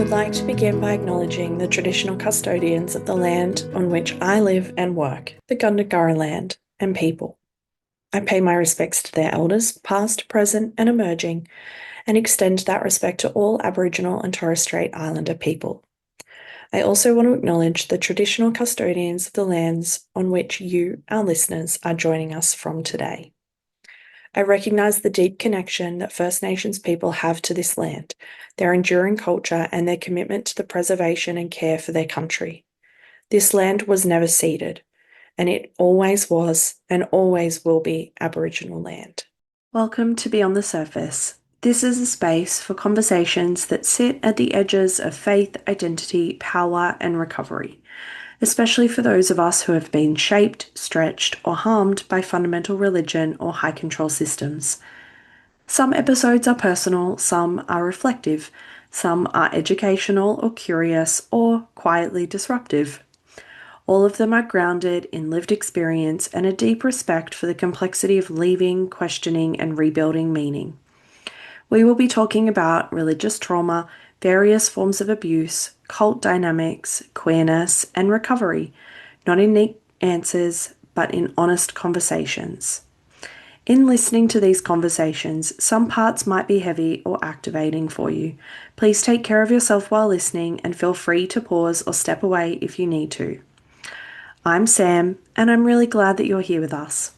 would like to begin by acknowledging the traditional custodians of the land on which I live and work, the Gundagara land and people. I pay my respects to their elders, past, present, and emerging, and extend that respect to all Aboriginal and Torres Strait Islander people. I also want to acknowledge the traditional custodians of the lands on which you, our listeners, are joining us from today. I recognise the deep connection that First Nations people have to this land, their enduring culture, and their commitment to the preservation and care for their country. This land was never ceded, and it always was and always will be Aboriginal land. Welcome to Beyond the Surface. This is a space for conversations that sit at the edges of faith, identity, power, and recovery, especially for those of us who have been shaped, stretched, or harmed by fundamental religion or high control systems. Some episodes are personal, some are reflective, some are educational or curious or quietly disruptive. All of them are grounded in lived experience and a deep respect for the complexity of leaving, questioning, and rebuilding meaning. We will be talking about religious trauma, various forms of abuse, cult dynamics, queerness, and recovery, not in neat answers, but in honest conversations. In listening to these conversations, some parts might be heavy or activating for you. Please take care of yourself while listening and feel free to pause or step away if you need to. I'm Sam, and I'm really glad that you're here with us.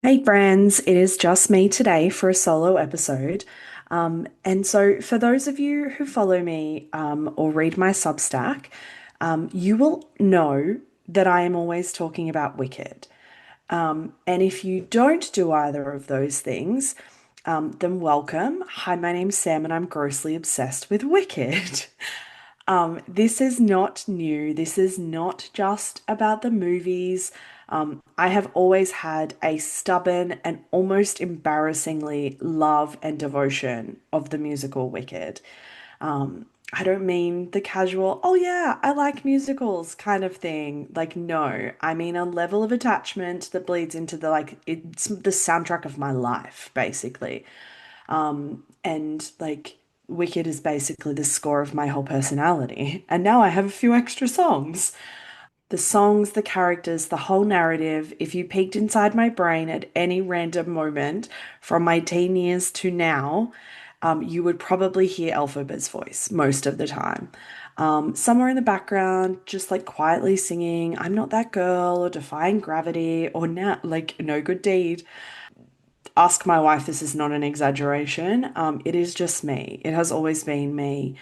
Hey friends, it is just me today for a solo episode. And so for those of you who follow me or read my Substack, you will know that I am always talking about Wicked. And if you don't do either of those things, then welcome. Hi, my name's Sam and I'm grossly obsessed with Wicked. This is not new. This is not just about the movies. I have always had a stubborn and almost embarrassingly love and devotion of the musical Wicked. I don't mean the casual, oh yeah, I like musicals kind of thing. Like, no, I mean a level of attachment that bleeds into it's the soundtrack of my life, basically. And like, Wicked is basically the score of my whole personality. And now I have a few extra songs. The songs, the characters, the whole narrative. If you peeked inside my brain at any random moment from my teen years to now, you would probably hear Elphaba's voice most of the time. Somewhere in the background, just like quietly singing, I'm not that girl, or defying gravity, or like no good deed. Ask my wife, this is not an exaggeration. It is just me. It has always been me.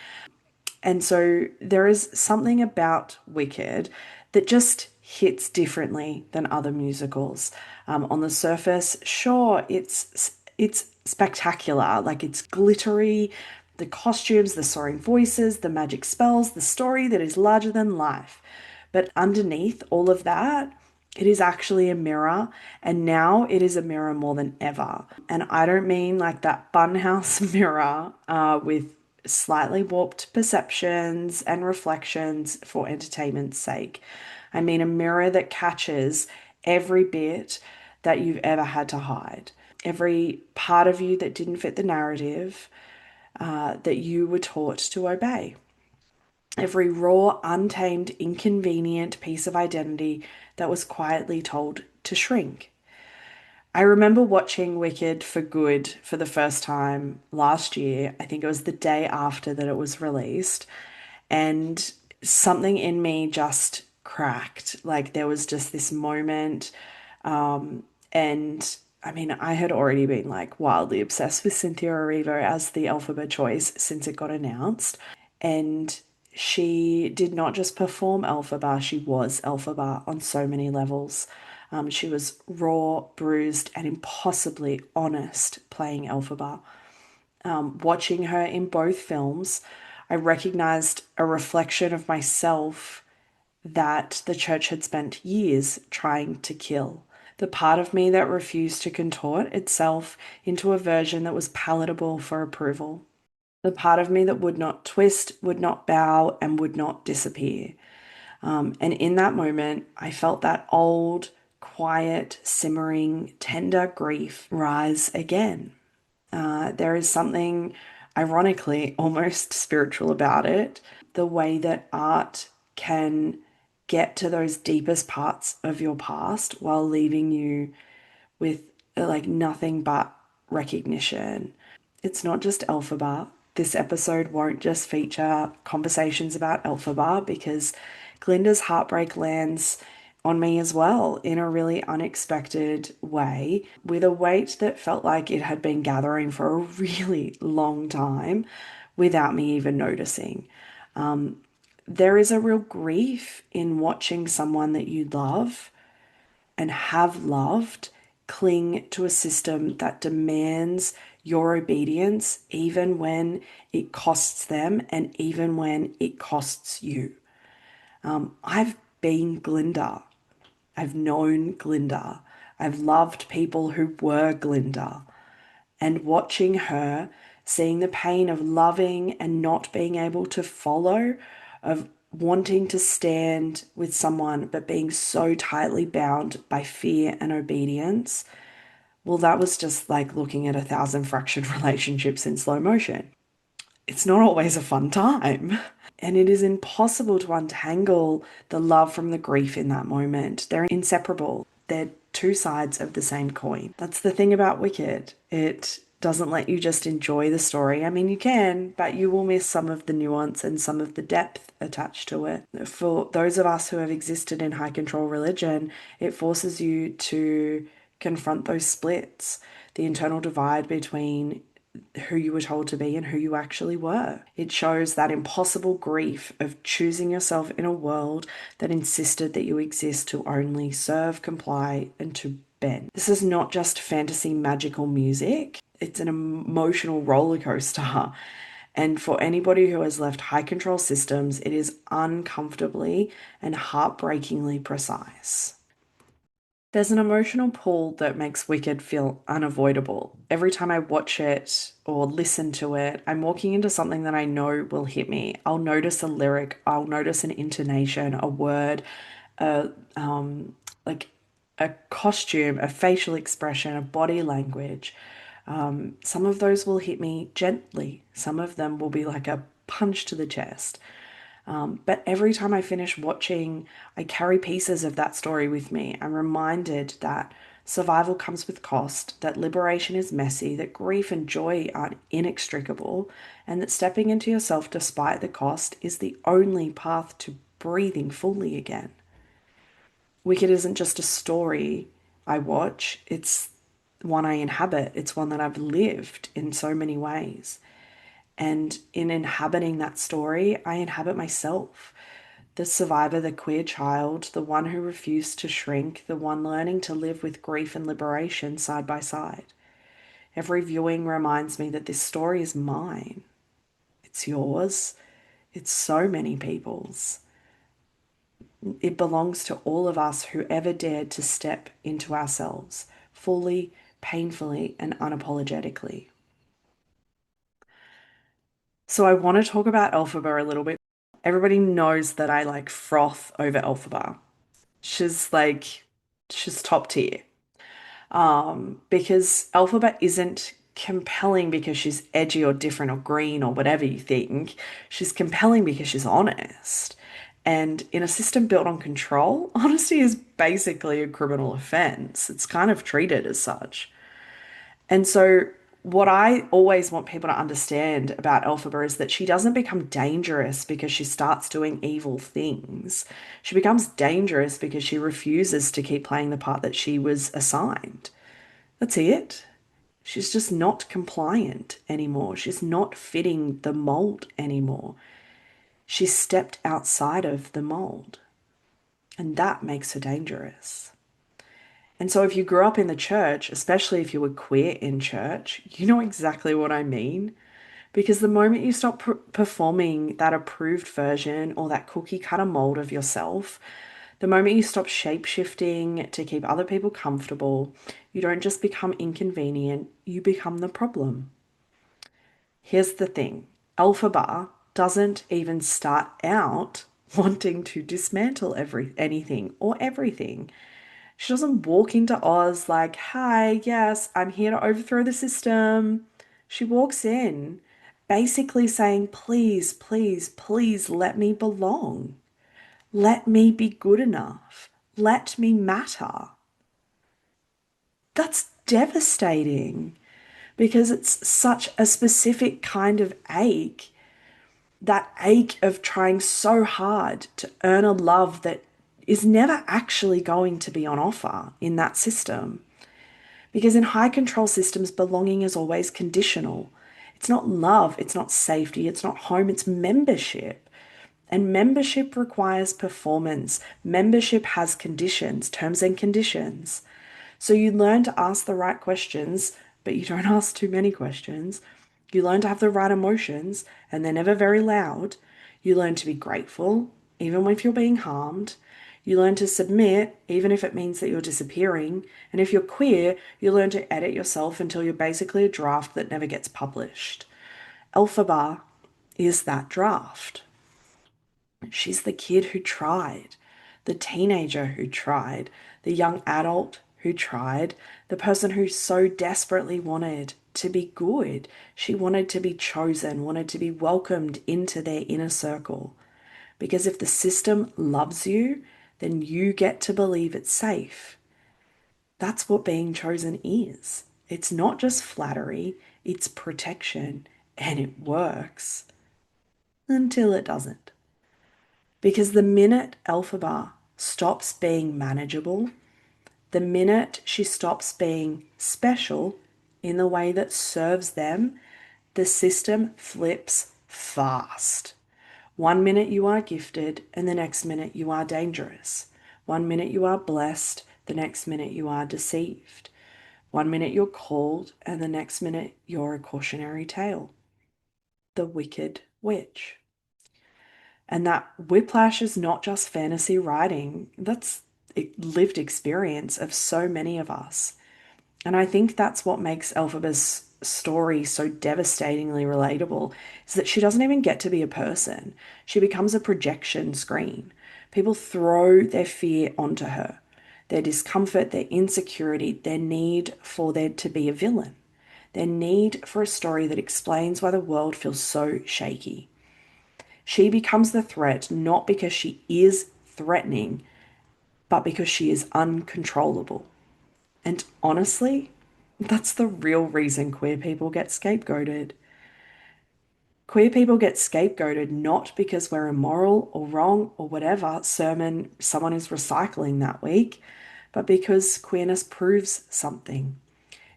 And so there is something about Wicked that just hits differently than other musicals. On the surface, sure, it's spectacular, like it's glittery, the costumes, the soaring voices, the magic spells, the story that is larger than life. But underneath all of that, it is actually a mirror, and now it is a mirror more than ever. And I don't mean like that funhouse mirror with slightly warped perceptions and reflections for entertainment's sake. I mean a mirror that catches every bit that you've ever had to hide, every part of you that didn't fit the narrative that you were taught to obey, every raw, untamed, inconvenient piece of identity that was quietly told to shrink. I remember watching Wicked for good for the first time last year. I think it was the day after that it was released. And something in me just cracked. Like there was just this moment. And I mean, I had already been like wildly obsessed with Cynthia Erivo as the Elphaba choice since it got announced. And she did not just perform Elphaba, she was Elphaba on so many levels. She was raw, bruised, and impossibly honest playing Elphaba. Watching her in both films, I recognized a reflection of myself that the church had spent years trying to kill. The part of me that refused to contort itself into a version that was palatable for approval. The part of me that would not twist, would not bow, and would not disappear. And in that moment, I felt that old, quiet, simmering, tender grief rise again. There is something ironically, almost spiritual about it. The way that art can get to those deepest parts of your past while leaving you with like nothing but recognition. It's not just Elphaba. This episode won't just feature conversations about Elphaba because Glinda's heartbreak lands on me as well in a really unexpected way with a weight that felt like it had been gathering for a really long time without me even noticing. There is a real grief in watching someone that you love and have loved cling to a system that demands your obedience, even when it costs them and even when it costs you. I've been Glinda. I've known Glinda. I've loved people who were Glinda. And watching her, seeing the pain of loving and not being able to follow, of wanting to stand with someone but being so tightly bound by fear and obedience, well, that was just like looking at 1,000 fractured relationships in slow motion. It's not always a fun time. And it is impossible to untangle the love from the grief in that moment. They're inseparable. They're two sides of the same coin. That's the thing about Wicked. It doesn't let you just enjoy the story. I mean, you can, but you will miss some of the nuance and some of the depth attached to it. For those of us who have existed in high control religion, it forces you to confront those splits, the internal divide between who you were told to be and who you actually were. It shows that impossible grief of choosing yourself in a world that insisted that you exist to only serve, comply, and to bend. This is not just fantasy magical music, it's an emotional roller coaster. And for anybody who has left high control systems, it is uncomfortably and heartbreakingly precise. There's an emotional pull that makes Wicked feel unavoidable. Every time I watch it or listen to it, I'm walking into something that I know will hit me. I'll notice a lyric, I'll notice an intonation, a word, a like a costume, a facial expression, a body language. Some of those will hit me gently. Some of them will be like a punch to the chest. But every time I finish watching, I carry pieces of that story with me. I'm reminded that survival comes with cost, that liberation is messy, that grief and joy are inextricable, and that stepping into yourself despite the cost is the only path to breathing fully again. Wicked isn't just a story I watch, it's one I inhabit, it's one that I've lived in so many ways. And in inhabiting that story, I inhabit myself. The survivor, the queer child, the one who refused to shrink, the one learning to live with grief and liberation side by side. Every viewing reminds me that this story is mine. It's yours. It's so many people's. It belongs to all of us who ever dared to step into ourselves, fully, painfully, and unapologetically. So I want to talk about Elphaba a little bit. Everybody knows that I like froth over Elphaba. She's like, she's top tier. Because Elphaba isn't compelling because she's edgy or different or green or whatever you think. She's compelling because she's honest. And in a system built on control, honesty is basically a criminal offense. It's kind of treated as such. And so, what I always want people to understand about Elphaba is that she doesn't become dangerous because she starts doing evil things. She becomes dangerous because she refuses to keep playing the part that she was assigned. That's it. She's just not compliant anymore. She's not fitting the mold anymore. She's stepped outside of the mold, and that makes her dangerous. And so, if you grew up in the church, especially if you were queer in church, you know exactly what I mean. Because the moment you stop performing that approved version or that cookie cutter mold of yourself, the moment you stop shape shifting to keep other people comfortable, you don't just become inconvenient, you become the problem. Here's the thing, Elphaba doesn't even start out wanting to dismantle anything or everything. She doesn't walk into Oz like, hi, yes, I'm here to overthrow the system. She walks in basically saying, please, please, please let me belong. Let me be good enough. Let me matter. That's devastating because it's such a specific kind of ache, that ache of trying so hard to earn a love that is never actually going to be on offer in that system. Because in high control systems, belonging is always conditional. It's not love, it's not safety, it's not home, it's membership. And membership requires performance. Membership has conditions, terms and conditions. So you learn to ask the right questions, but you don't ask too many questions. You learn to have the right emotions, and they're never very loud. You learn to be grateful, even if you're being harmed. You learn to submit, even if it means that you're disappearing. And if you're queer, you learn to edit yourself until you're basically a draft that never gets published. Elphaba is that draft. She's the kid who tried, the teenager who tried, the young adult who tried, the person who so desperately wanted to be good. She wanted to be chosen, wanted to be welcomed into their inner circle. Because if the system loves you, then you get to believe it's safe. That's what being chosen is. It's not just flattery, it's protection, and it works until it doesn't. Because the minute Elphaba stops being manageable, the minute she stops being special in the way that serves them, the system flips fast. 1 minute you are gifted, and the next minute you are dangerous. 1 minute you are blessed, the next minute you are deceived. 1 minute you're called, and the next minute you're a cautionary tale. The wicked witch. And that whiplash is not just fantasy writing, that's lived experience of so many of us. And I think that's what makes Elphaba's story so devastatingly relatable, is that she doesn't even get to be a person. She becomes a projection screen. People throw their fear onto her, their discomfort, their insecurity, their need for there to be a villain, their need for a story that explains why the world feels so shaky. She becomes the threat not because she is threatening, but because she is uncontrollable. And honestly, that's the real reason queer people get scapegoated. Queer people get scapegoated not because we're immoral or wrong or whatever sermon someone is recycling that week, but because queerness proves something.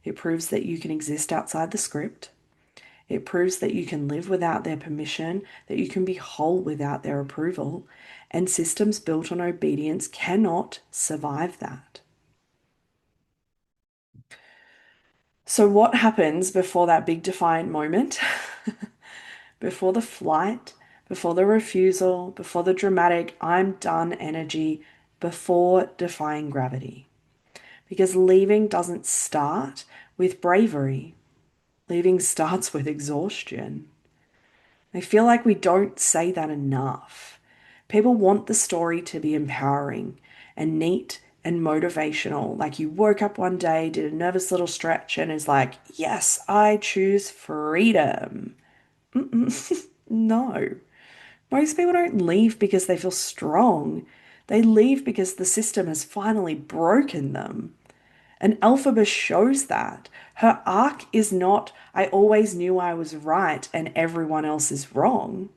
It proves that you can exist outside the script. It proves that you can live without their permission, that you can be whole without their approval, and systems built on obedience cannot survive that. So, what happens before that big defiant moment? Before the flight, before the refusal, before the dramatic I'm done energy, before defying gravity? Because leaving doesn't start with bravery, leaving starts with exhaustion. I feel like we don't say that enough. People want the story to be empowering and neat and motivational. Like you woke up one day, did a nervous little stretch, and is like, yes, I choose freedom. No. Most people don't leave because they feel strong. They leave because the system has finally broken them. And Elphaba shows that. Her arc is not, I always knew I was right and everyone else is wrong.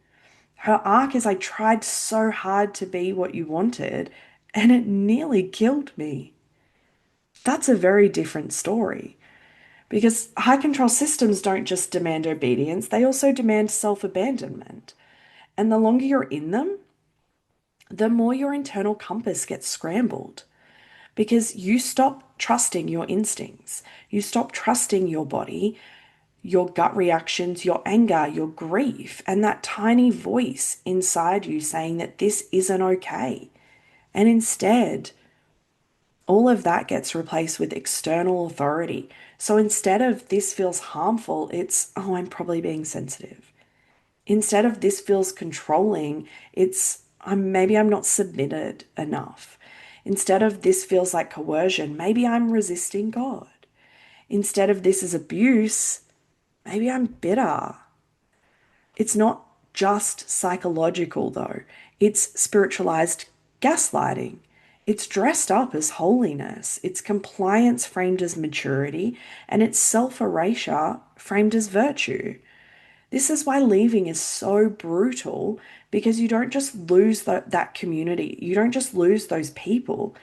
Her arc is, I tried so hard to be what you wanted and it nearly killed me. That's a very different story because high control systems don't just demand obedience, they also demand self-abandonment. And the longer you're in them, the more your internal compass gets scrambled because you stop trusting your instincts. You stop trusting your body, your gut reactions, your anger, your grief, and that tiny voice inside you saying that this isn't okay. And instead, all of that gets replaced with external authority. So instead of this feels harmful, it's, oh, I'm probably being sensitive. Instead of this feels controlling, it's maybe I'm not submitted enough. Instead of this feels like coercion, maybe I'm resisting God. Instead of this is abuse, maybe I'm bitter. It's not just psychological, though, it's spiritualized gaslighting. It's dressed up as holiness, it's compliance framed as maturity, and it's self erasure framed as virtue. This is why leaving is so brutal because you don't just lose that community, you don't just lose those people,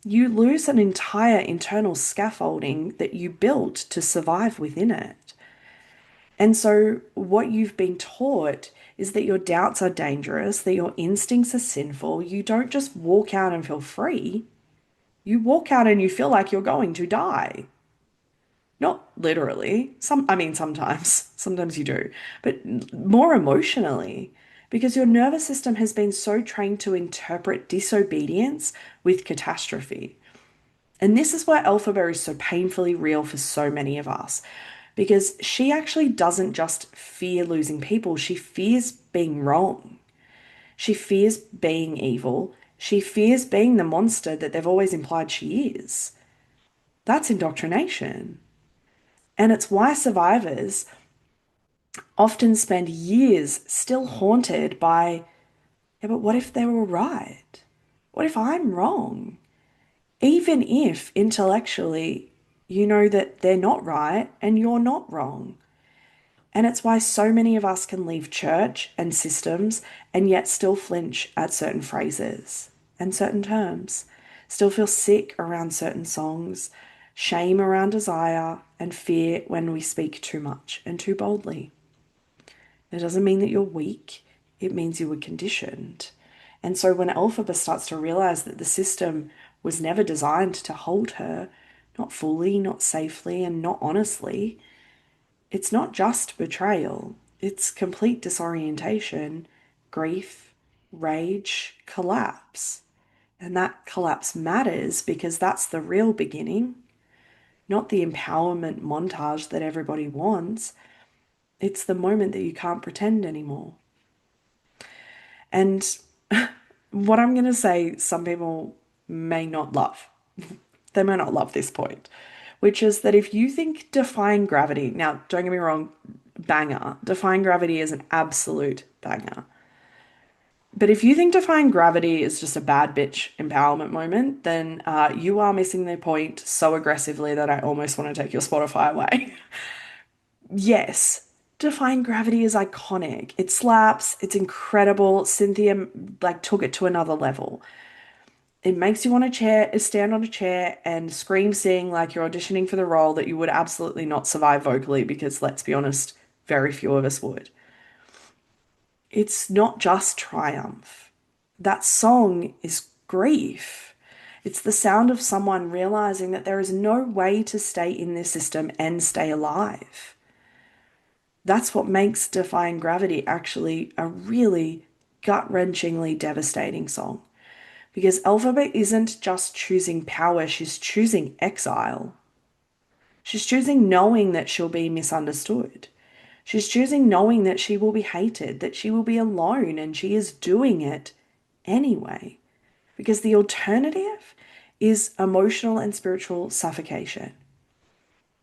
you lose an entire internal scaffolding that you built to survive within it. And so, what you've been taught is that your doubts are dangerous, that your instincts are sinful. You don't just walk out and feel free, you walk out and you feel like you're going to die. Not literally. I mean, sometimes you do, but more emotionally, because your nervous system has been so trained to interpret disobedience with catastrophe. And this is why Elphaba is so painfully real for so many of us, because she actually doesn't just fear losing people, she fears being wrong. She fears being evil. She fears being the monster that they've always implied she is. That's indoctrination. And it's why survivors often spend years still haunted by, yeah, but what if they were right? What if I'm wrong? Even if intellectually you know that they're not right and you're not wrong. And it's why so many of us can leave church and systems and yet still flinch at certain phrases and certain terms, still feel sick around certain songs, shame around desire, and fear when we speak too much and too boldly. It doesn't mean that you're weak, it means you were conditioned. And so when Elphaba starts to realize that the system was never designed to hold her, not fully, not safely, and not honestly, it's not just betrayal, it's complete disorientation, grief, rage, collapse. And that collapse matters because that's the real beginning, not the empowerment montage that everybody wants. It's the moment that you can't pretend anymore. And what I'm going to say, some people may not love. They may not love this point, which is that if you think defying gravity, now don't get me wrong, banger, defying gravity is an absolute banger. But if you think defying gravity is just a bad bitch empowerment moment, then you are missing the point so aggressively that I almost want to take your Spotify away. Yes, defying gravity is iconic. It slaps, it's incredible. Cynthia like took it to another level. It makes you want to stand on a chair and scream, sing like you're auditioning for the role that you would absolutely not survive vocally because let's be honest, very few of us would. It's not just triumph. That song is grief. It's the sound of someone realizing that there is no way to stay in this system and stay alive. That's what makes Defying Gravity actually a really gut-wrenchingly devastating song. Because Elphaba isn't just choosing power, she's choosing exile. She's choosing knowing that she'll be misunderstood. She's choosing knowing that she will be hated, that she will be alone, and she is doing it anyway. Because the alternative is emotional and spiritual suffocation.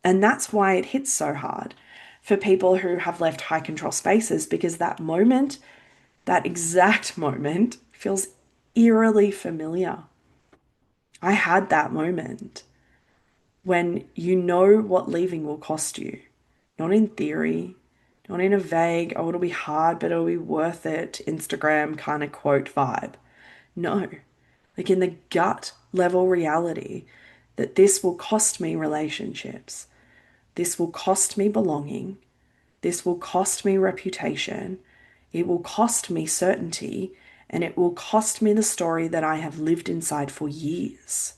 And that's why it hits so hard for people who have left high control spaces, because that moment, that exact moment, feels eerily familiar. I had that moment when you know what leaving will cost you, not in theory, not in a vague, oh, it'll be hard, but it'll be worth it, Instagram kind of quote vibe. No, like in the gut level reality that this will cost me relationships, this will cost me belonging, this will cost me reputation, it will cost me certainty, and it will cost me the story that I have lived inside for years.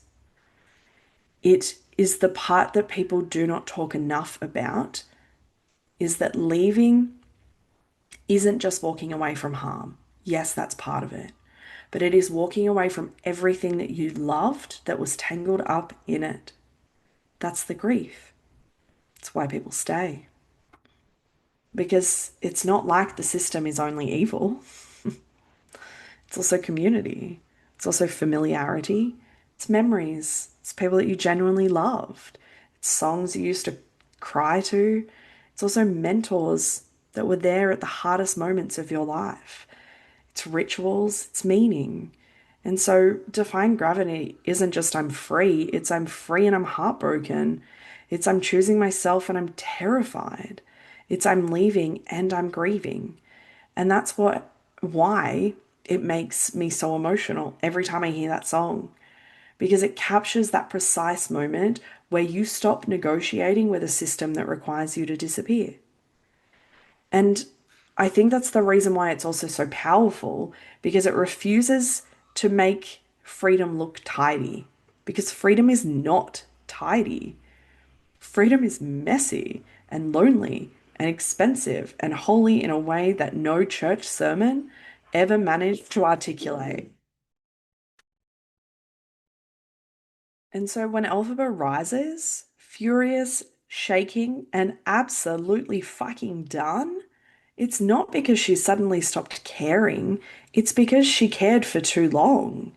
It is the part that people do not talk enough about, is that leaving isn't just walking away from harm. Yes, that's part of it. But it is walking away from everything that you loved that was tangled up in it. That's the grief. It's why people stay. Because it's not like the system is only evil. It's also community. It's also familiarity. It's memories. It's people that you genuinely loved. It's songs you used to cry to. It's also mentors that were there at the hardest moments of your life. It's rituals, it's meaning. And so defying gravity isn't just I'm free, it's I'm free and I'm heartbroken. It's I'm choosing myself and I'm terrified. It's I'm leaving and I'm grieving. And that's why it makes me so emotional every time I hear that song, because it captures that precise moment where you stop negotiating with a system that requires you to disappear. And I think that's the reason why it's also so powerful, because it refuses to make freedom look tidy, because freedom is not tidy. Freedom is messy and lonely and expensive and holy in a way that no church sermon ever managed to articulate. And so when Elphaba rises, furious, shaking, and absolutely fucking done, it's not because she suddenly stopped caring, it's because she cared for too long.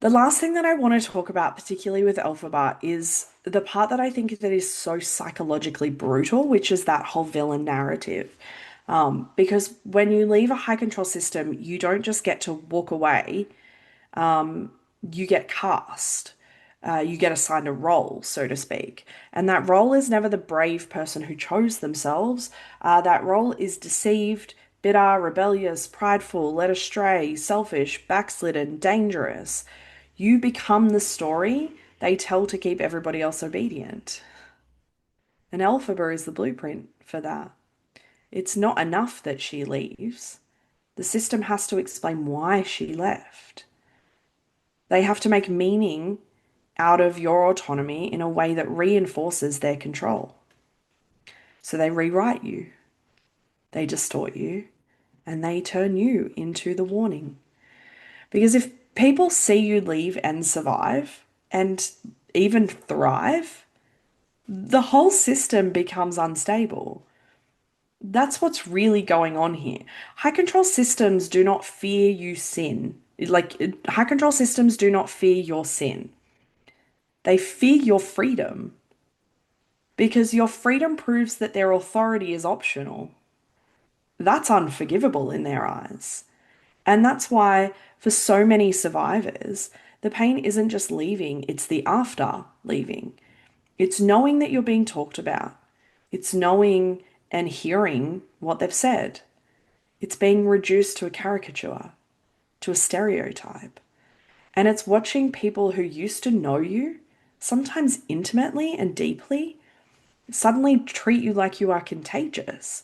The last thing that I want to talk about, particularly with Elphaba, is the part that I think that is so psychologically brutal, which is that whole villain narrative. Because when you leave a high control system, you don't just get to walk away, you get cast. You get assigned a role, so to speak. And that role is never the brave person who chose themselves. That role is deceived, bitter, rebellious, prideful, led astray, selfish, backslidden, dangerous. You become the story they tell to keep everybody else obedient. And Elphaba is the blueprint for that. It's not enough that she leaves. The system has to explain why she left. They have to make meaning out of your autonomy in a way that reinforces their control. So they rewrite you, they distort you, and they turn you into the warning. Because if people see you leave and survive and even thrive, the whole system becomes unstable. That's what's really going on here. High control systems do not fear you sin. High control systems do not fear your sin. They fear your freedom, because your freedom proves that their authority is optional. That's unforgivable in their eyes. And that's why, for so many survivors, the pain isn't just leaving, it's the after leaving. It's knowing that you're being talked about, it's knowing and hearing what they've said. It's being reduced to a caricature, to a stereotype. And it's watching people who used to know you, sometimes intimately and deeply, suddenly treat you like you are contagious.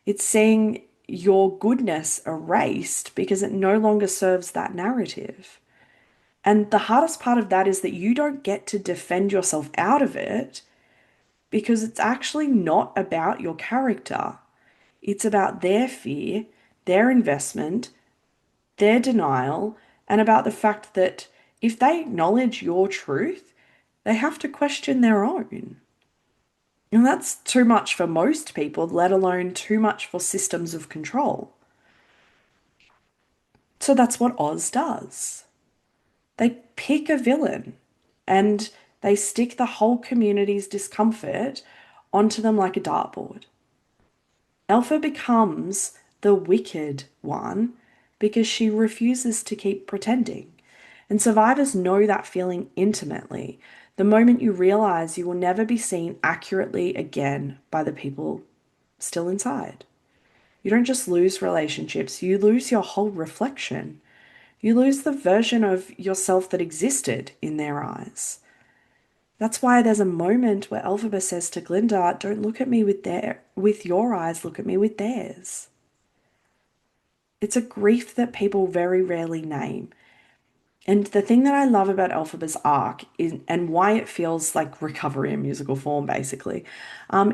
It's seeing your goodness erased because it no longer serves that narrative. And the hardest part of that is that you don't get to defend yourself out of it, because it's actually not about your character. It's about their fear, their investment, their denial, and about the fact that if they acknowledge your truth, they have to question their own. And that's too much for most people, let alone too much for systems of control. So that's what Oz does. They pick a villain and they stick the whole community's discomfort onto them like a dartboard. Alpha becomes the wicked one because she refuses to keep pretending. And survivors know that feeling intimately. The moment you realize you will never be seen accurately again by the people still inside. You don't just lose relationships, you lose your whole reflection. You lose the version of yourself that existed in their eyes. That's why there's a moment where Elphaba says to Glinda, "Don't look at me with your eyes, look at me with theirs." It's a grief that people very rarely name. And the thing that I love about Elphaba's arc is, and why it feels like recovery in musical form, basically,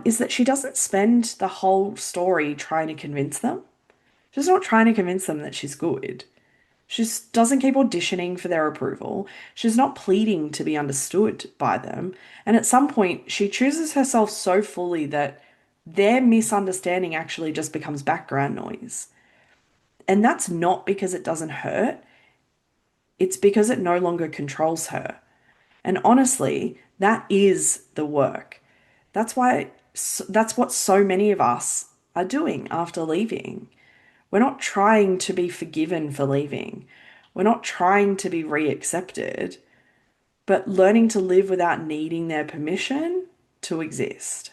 is that she doesn't spend the whole story trying to convince them. She's not trying to convince them that she's good. She doesn't keep auditioning for their approval. She's not pleading to be understood by them. And at some point, she chooses herself so fully that their misunderstanding actually just becomes background noise. And that's not because it doesn't hurt, it's because it no longer controls her. And honestly, that is the work. That's why, that's what so many of us are doing after leaving. We're not trying to be forgiven for leaving. We're not trying to be reaccepted, but learning to live without needing their permission to exist.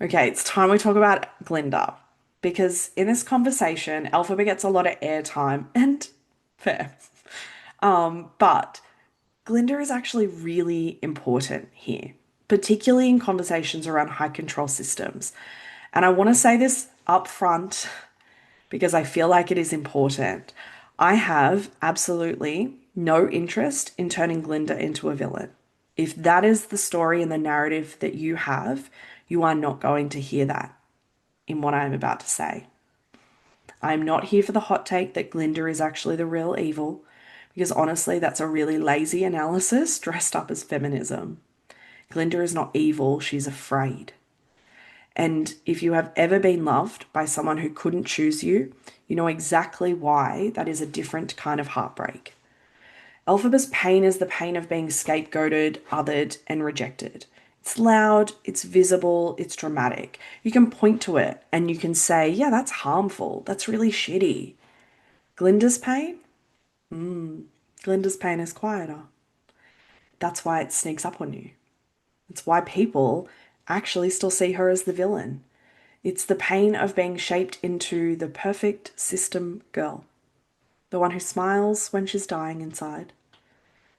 Okay, it's time we talk about Glinda because in this conversation, Elphaba gets a lot of airtime and fair. But Glinda is actually really important here, particularly in conversations around high control systems. And I want to say this up front because I feel like it is important. I have absolutely no interest in turning Glinda into a villain. If that is the story and the narrative that you have, you are not going to hear that in what I am about to say. I am not here for the hot take that Glinda is actually the real evil, because honestly, that's a really lazy analysis dressed up as feminism. Glinda is not evil, she's afraid. And if you have ever been loved by someone who couldn't choose you, you know exactly why that is a different kind of heartbreak. Elphaba's pain is the pain of being scapegoated, othered, and rejected. It's loud, it's visible, it's dramatic. You can point to it and you can say, yeah, that's harmful. That's really shitty. Glinda's pain? Glinda's pain is quieter. That's why it sneaks up on you. It's why people actually still see her as the villain. It's the pain of being shaped into the perfect system girl. The one who smiles when she's dying inside.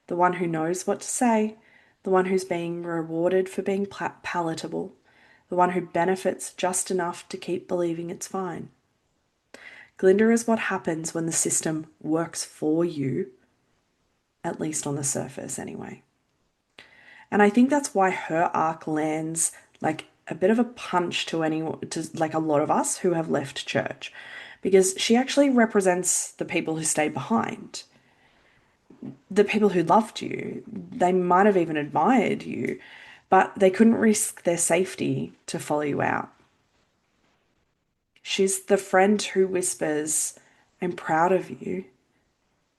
The one who knows what to say. The one who's being rewarded for being palatable. The one who benefits just enough to keep believing it's fine. Glinda is what happens when the system works for you, at least on the surface anyway. And I think that's why her arc lands like a bit of a punch to anyone, to like a lot of us who have left church, because she actually represents the people who stayed behind, the people who loved you. They might have even admired you, but they couldn't risk their safety to follow you out. She's the friend who whispers, I'm proud of you,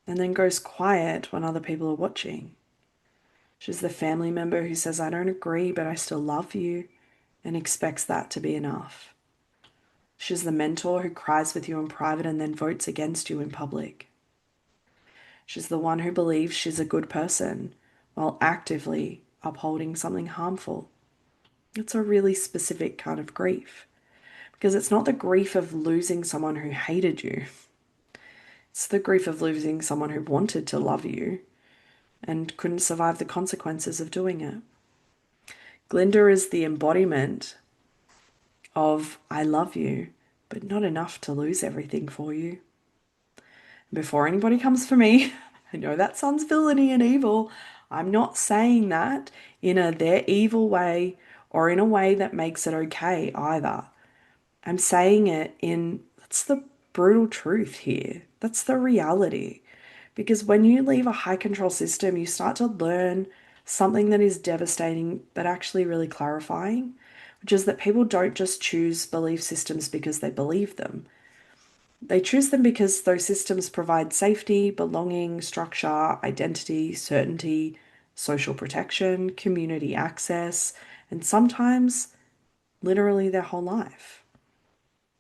and then goes quiet when other people are watching. She's the family member who says, I don't agree, but I still love you, and expects that to be enough. She's the mentor who cries with you in private and then votes against you in public. She's the one who believes she's a good person while actively upholding something harmful. It's a really specific kind of grief because it's not the grief of losing someone who hated you. It's the grief of losing someone who wanted to love you and couldn't survive the consequences of doing it. Glinda is the embodiment of I love you, but not enough to lose everything for you. Before anybody comes for me, I know that sounds villainy and evil. I'm not saying that in a their evil way or in a way that makes it okay either. I'm saying it in that's the brutal truth here. That's the reality. Because when you leave a high control system, you start to learn something that is devastating but actually really clarifying, which is that people don't just choose belief systems because they believe them. They choose them because those systems provide safety, belonging, structure, identity, certainty, social protection, community access, and sometimes literally their whole life.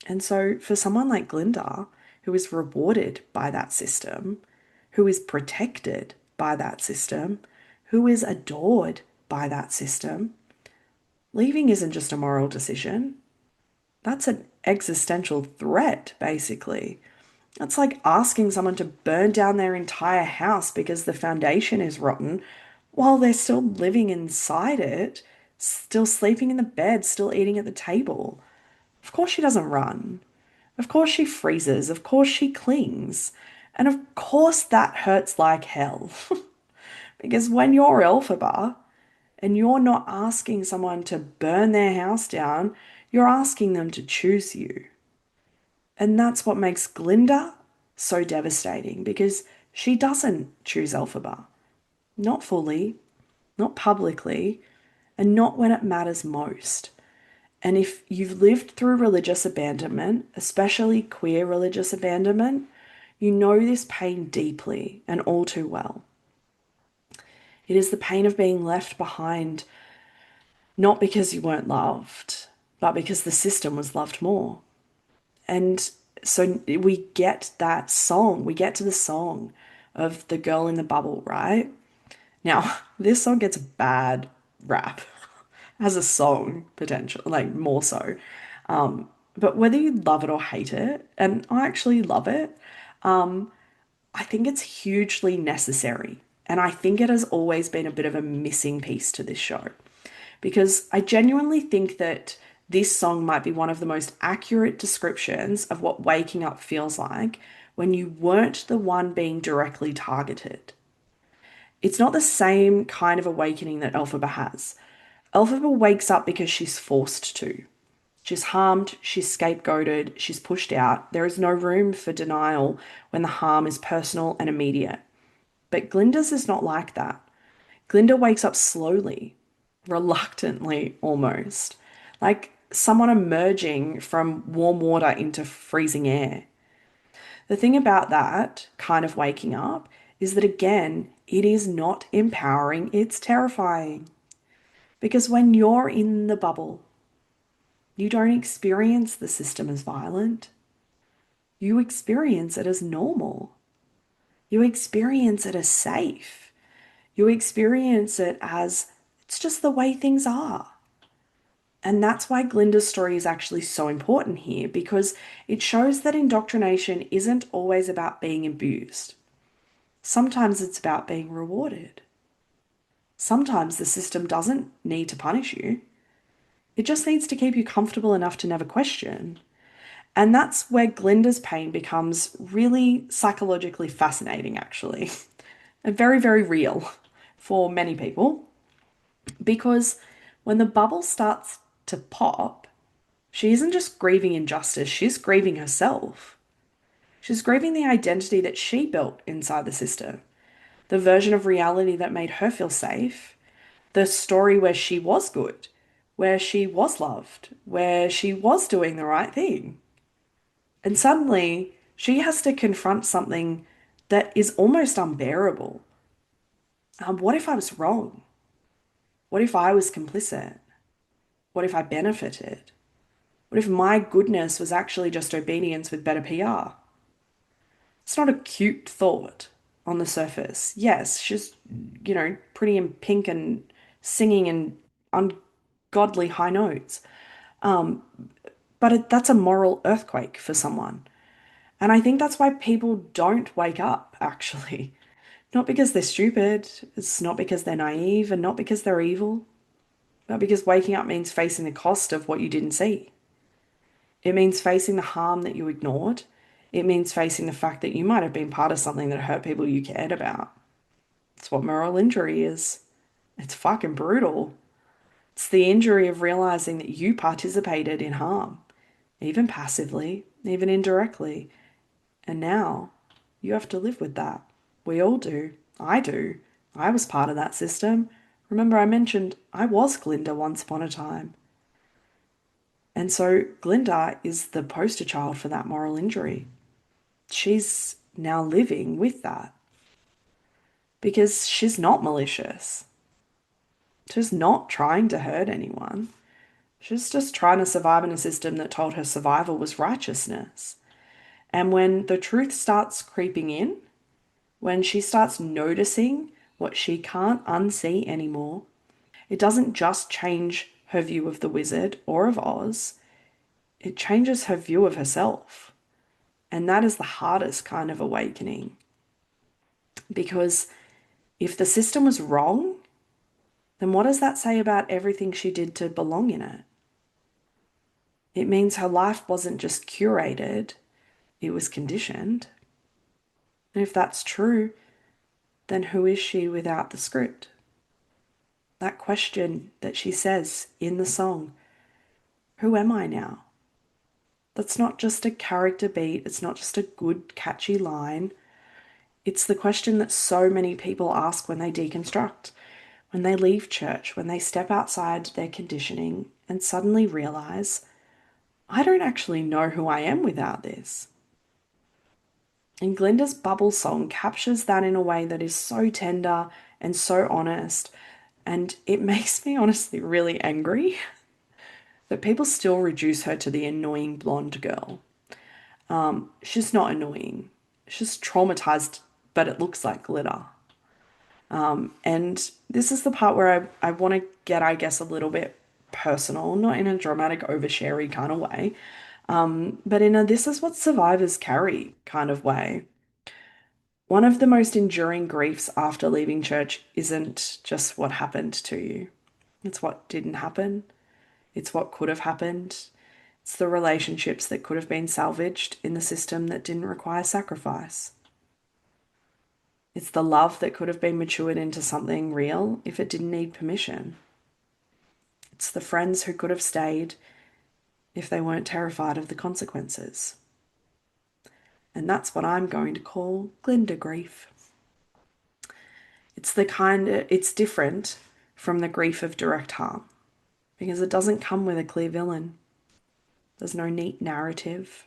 And so, for someone like Glinda, who is rewarded by that system, who is protected by that system, who is adored by that system, leaving isn't just a moral decision. That's an existential threat, basically. It's like asking someone to burn down their entire house because the foundation is rotten while they're still living inside it, still sleeping in the bed, still eating at the table. Of course, she doesn't run. Of course, she freezes. Of course, she clings. And of course, that hurts like hell. Because when you're Elphaba and you're not asking someone to burn their house down, you're asking them to choose you. And that's what makes Glinda so devastating because she doesn't choose Elphaba. Not fully, not publicly, and not when it matters most. And if you've lived through religious abandonment, especially queer religious abandonment, you know this pain deeply and all too well. It is the pain of being left behind, not because you weren't loved, but because the system was loved more. And so we get that song, we get to the song of the girl in the bubble, right? Now, this song gets a bad rap as a song, potential, like more so. But whether you love it or hate it, and I actually love it, I think it's hugely necessary. And I think it has always been a bit of a missing piece to this show because I genuinely think that this song might be one of the most accurate descriptions of what waking up feels like when you weren't the one being directly targeted. It's not the same kind of awakening that Elphaba has. Elphaba wakes up because she's forced to. She's harmed, she's scapegoated, she's pushed out. There is no room for denial when the harm is personal and immediate. But Glinda's is not like that. Glinda wakes up slowly, reluctantly almost, like someone emerging from warm water into freezing air. The thing about that kind of waking up is that, again, it is not empowering, it's terrifying. Because when you're in the bubble, you don't experience the system as violent. You experience it as normal. You experience it as safe. You experience it as it's just the way things are. And that's why Glinda's story is actually so important here because it shows that indoctrination isn't always about being abused. Sometimes it's about being rewarded. Sometimes the system doesn't need to punish you. It just needs to keep you comfortable enough to never question. And that's where Glinda's pain becomes really psychologically fascinating, actually, and very, very real for many people. Because when the bubble starts to pop, she isn't just grieving injustice, she's grieving herself. She's grieving the identity that she built inside the system, the version of reality that made her feel safe, the story where she was good, where she was loved, where she was doing the right thing. And suddenly she has to confront something that is almost unbearable. What if I was wrong? What if I was complicit? What if I benefited? What if my goodness was actually just obedience with better PR? It's not a cute thought on the surface. Yes, she's, pretty in pink and singing in ungodly high notes. But that's a moral earthquake for someone. And I think that's why people don't wake up, actually. Not because they're stupid, it's not because they're naive, and not because they're evil, but because waking up means facing the cost of what you didn't see. It means facing the harm that you ignored. It means facing the fact that you might have been part of something that hurt people you cared about. It's what moral injury is. It's fucking brutal. It's the injury of realizing that you participated in harm, even passively, even indirectly. And now you have to live with that. We all do. I do. I was part of that system. Remember, I mentioned I was Glinda once upon a time. And so Glinda is the poster child for that moral injury. She's now living with that because she's not malicious. She's not trying to hurt anyone. She's just trying to survive in a system that told her survival was righteousness. And when the truth starts creeping in, when she starts noticing what she can't unsee anymore, it doesn't just change her view of the wizard or of Oz, it changes her view of herself. And that is the hardest kind of awakening. Because if the system was wrong, then what does that say about everything she did to belong in it? It means her life wasn't just curated, it was conditioned. And if that's true, then who is she without the script? That question that she says in the song, who am I now? That's not just a character beat, it's not just a good, catchy line. It's the question that so many people ask when they deconstruct, when they leave church, when they step outside their conditioning and suddenly realize, I don't actually know who I am without this. And Glinda's Bubble song captures that in a way that is so tender and so honest. And it makes me honestly really angry But people still reduce her to the annoying blonde girl. She's not annoying. She's traumatized, but it looks like glitter. And this is the part where I want to get, I guess, a little bit personal, not in a dramatic, oversharey kind of way, but in a this is what survivors carry kind of way. One of the most enduring griefs after leaving church isn't just what happened to you, it's what didn't happen, it's what could have happened, it's the relationships that could have been salvaged in the system that didn't require sacrifice. It's the love that could have been matured into something real if it didn't need permission. It's the friends who could have stayed if they weren't terrified of the consequences. And that's what I'm going to call Glinda grief. It's different from the grief of direct harm because it doesn't come with a clear villain. There's no neat narrative.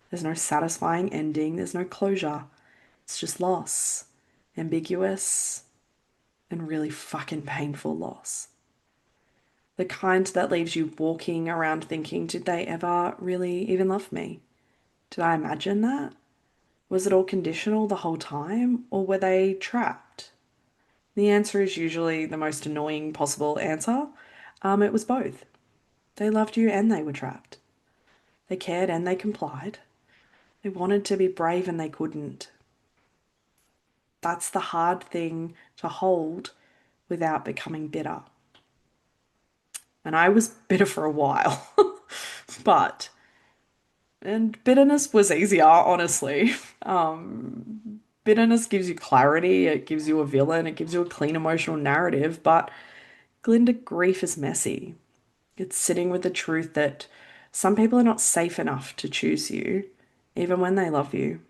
There's no satisfying ending. There's no closure. It's just loss. Ambiguous and really fucking painful loss. The kind that leaves you walking around thinking, did they ever really even love me? Did I imagine that? Was it all conditional the whole time, or were they trapped? The answer is usually the most annoying possible answer. It was both. They loved you and they were trapped. They cared and they complied. They wanted to be brave and they couldn't. That's the hard thing to hold without becoming bitter. And I was bitter for a while, but and bitterness was easier, honestly. Bitterness gives you clarity, it gives you a villain, it gives you a clean emotional narrative, but Glinda grief is messy. It's sitting with the truth that some people are not safe enough to choose you, even when they love you.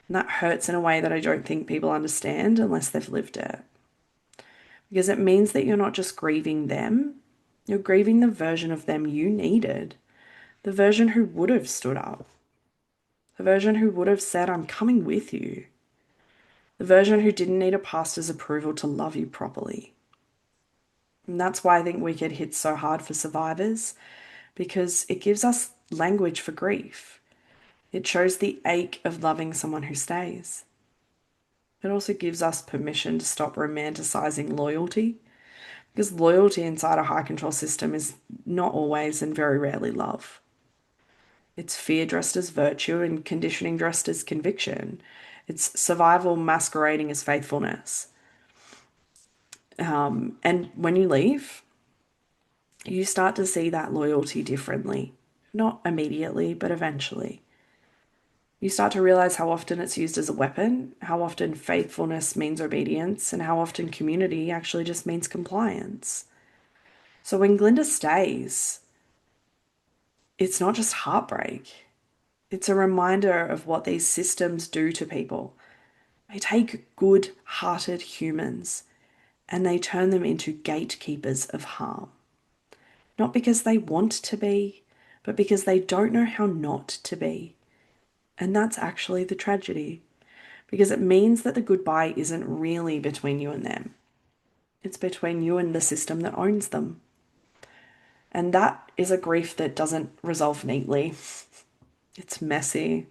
And that hurts in a way that I don't think people understand unless they've lived it. Because it means that you're not just grieving them, you're grieving the version of them you needed, the version who would have stood up, the version who would have said, I'm coming with you, the version who didn't need a pastor's approval to love you properly. And that's why I think Wicked hits so hard for survivors, because it gives us language for grief. It shows the ache of loving someone who stays. It also gives us permission to stop romanticizing loyalty, because loyalty inside a high control system is not always and very rarely love. It's fear dressed as virtue and conditioning dressed as conviction. It's survival masquerading as faithfulness. And when you leave, you start to see that loyalty differently. Not immediately, but eventually. You start to realize how often it's used as a weapon, how often faithfulness means obedience, and how often community actually just means compliance. So when Glinda stays, it's not just heartbreak, it's a reminder of what these systems do to people. They take good-hearted humans and they turn them into gatekeepers of harm. Not because they want to be, but because they don't know how not to be. And that's actually the tragedy, because it means that the goodbye isn't really between you and them. It's between you and the system that owns them. And that is a grief that doesn't resolve neatly. It's messy.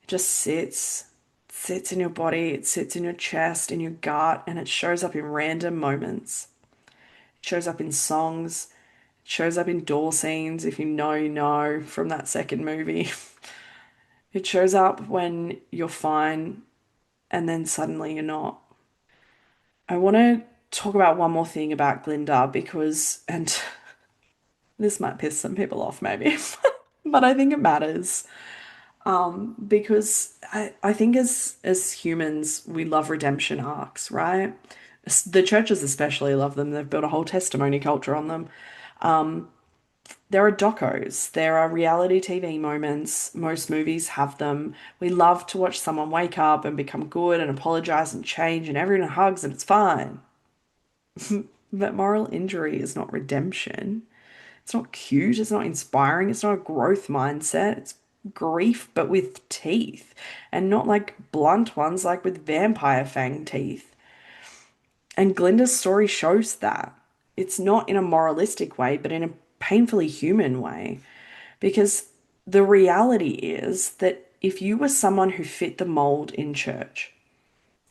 It just sits in your body, it sits in your chest, in your gut, and it shows up in random moments. It shows up in songs, it shows up in door scenes, if you know, you know, from that second movie. It shows up when you're fine and then suddenly you're not. I want to talk about one more thing about Glinda because, and this might piss some people off maybe, but I think it matters. Because I think as humans, we love redemption arcs, right? The churches especially love them. They've built a whole testimony culture on them. There are docos, there are reality TV moments. Most movies have them. We love to watch someone wake up and become good and apologize and change, and everyone hugs and it's fine. But moral injury is not redemption. It's not cute, it's not inspiring, it's not a growth mindset. It's grief, but with teeth. And not like blunt ones, like with vampire fang teeth. And Glinda's story shows that. It's not in a moralistic way, but in a painfully human way. Because the reality is that if you were someone who fit the mold in church,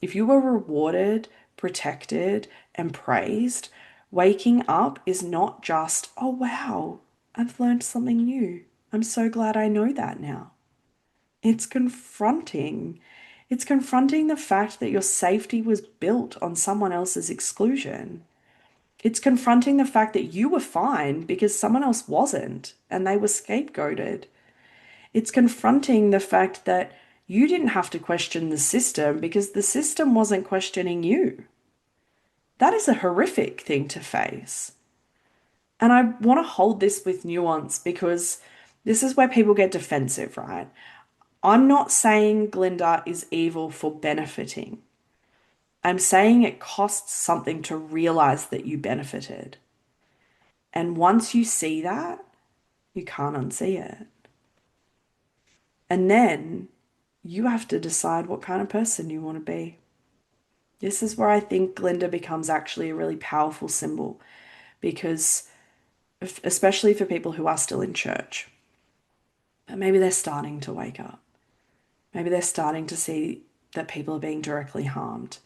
if you were rewarded, protected, and praised, waking up is not just, oh wow, I've learned something new. I'm so glad I know that now. It's confronting. It's confronting the fact that your safety was built on someone else's exclusion. It's confronting the fact that you were fine because someone else wasn't and they were scapegoated. It's confronting the fact that you didn't have to question the system because the system wasn't questioning you. That is a horrific thing to face. And I want to hold this with nuance because this is where people get defensive, right? I'm not saying Glinda is evil for benefiting. I'm saying it costs something to realize that you benefited. And once you see that, you can't unsee it. And then you have to decide what kind of person you want to be. This is where I think Glinda becomes actually a really powerful symbol because, especially for people who are still in church, but maybe they're starting to wake up. Maybe they're starting to see that people are being directly harmed.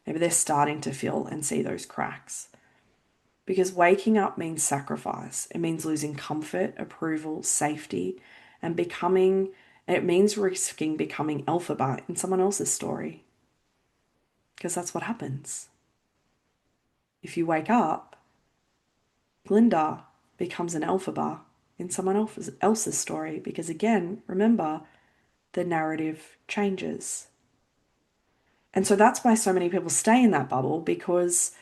Maybe they're starting to feel and see those cracks. Because waking up means sacrifice. It means losing comfort, approval, safety, and it means risking becoming Elphaba in someone else's story. Because that's what happens. If you wake up, Glinda becomes an Elphaba in someone else's story. Because again, remember, the narrative changes. And so that's why so many people stay in that bubble because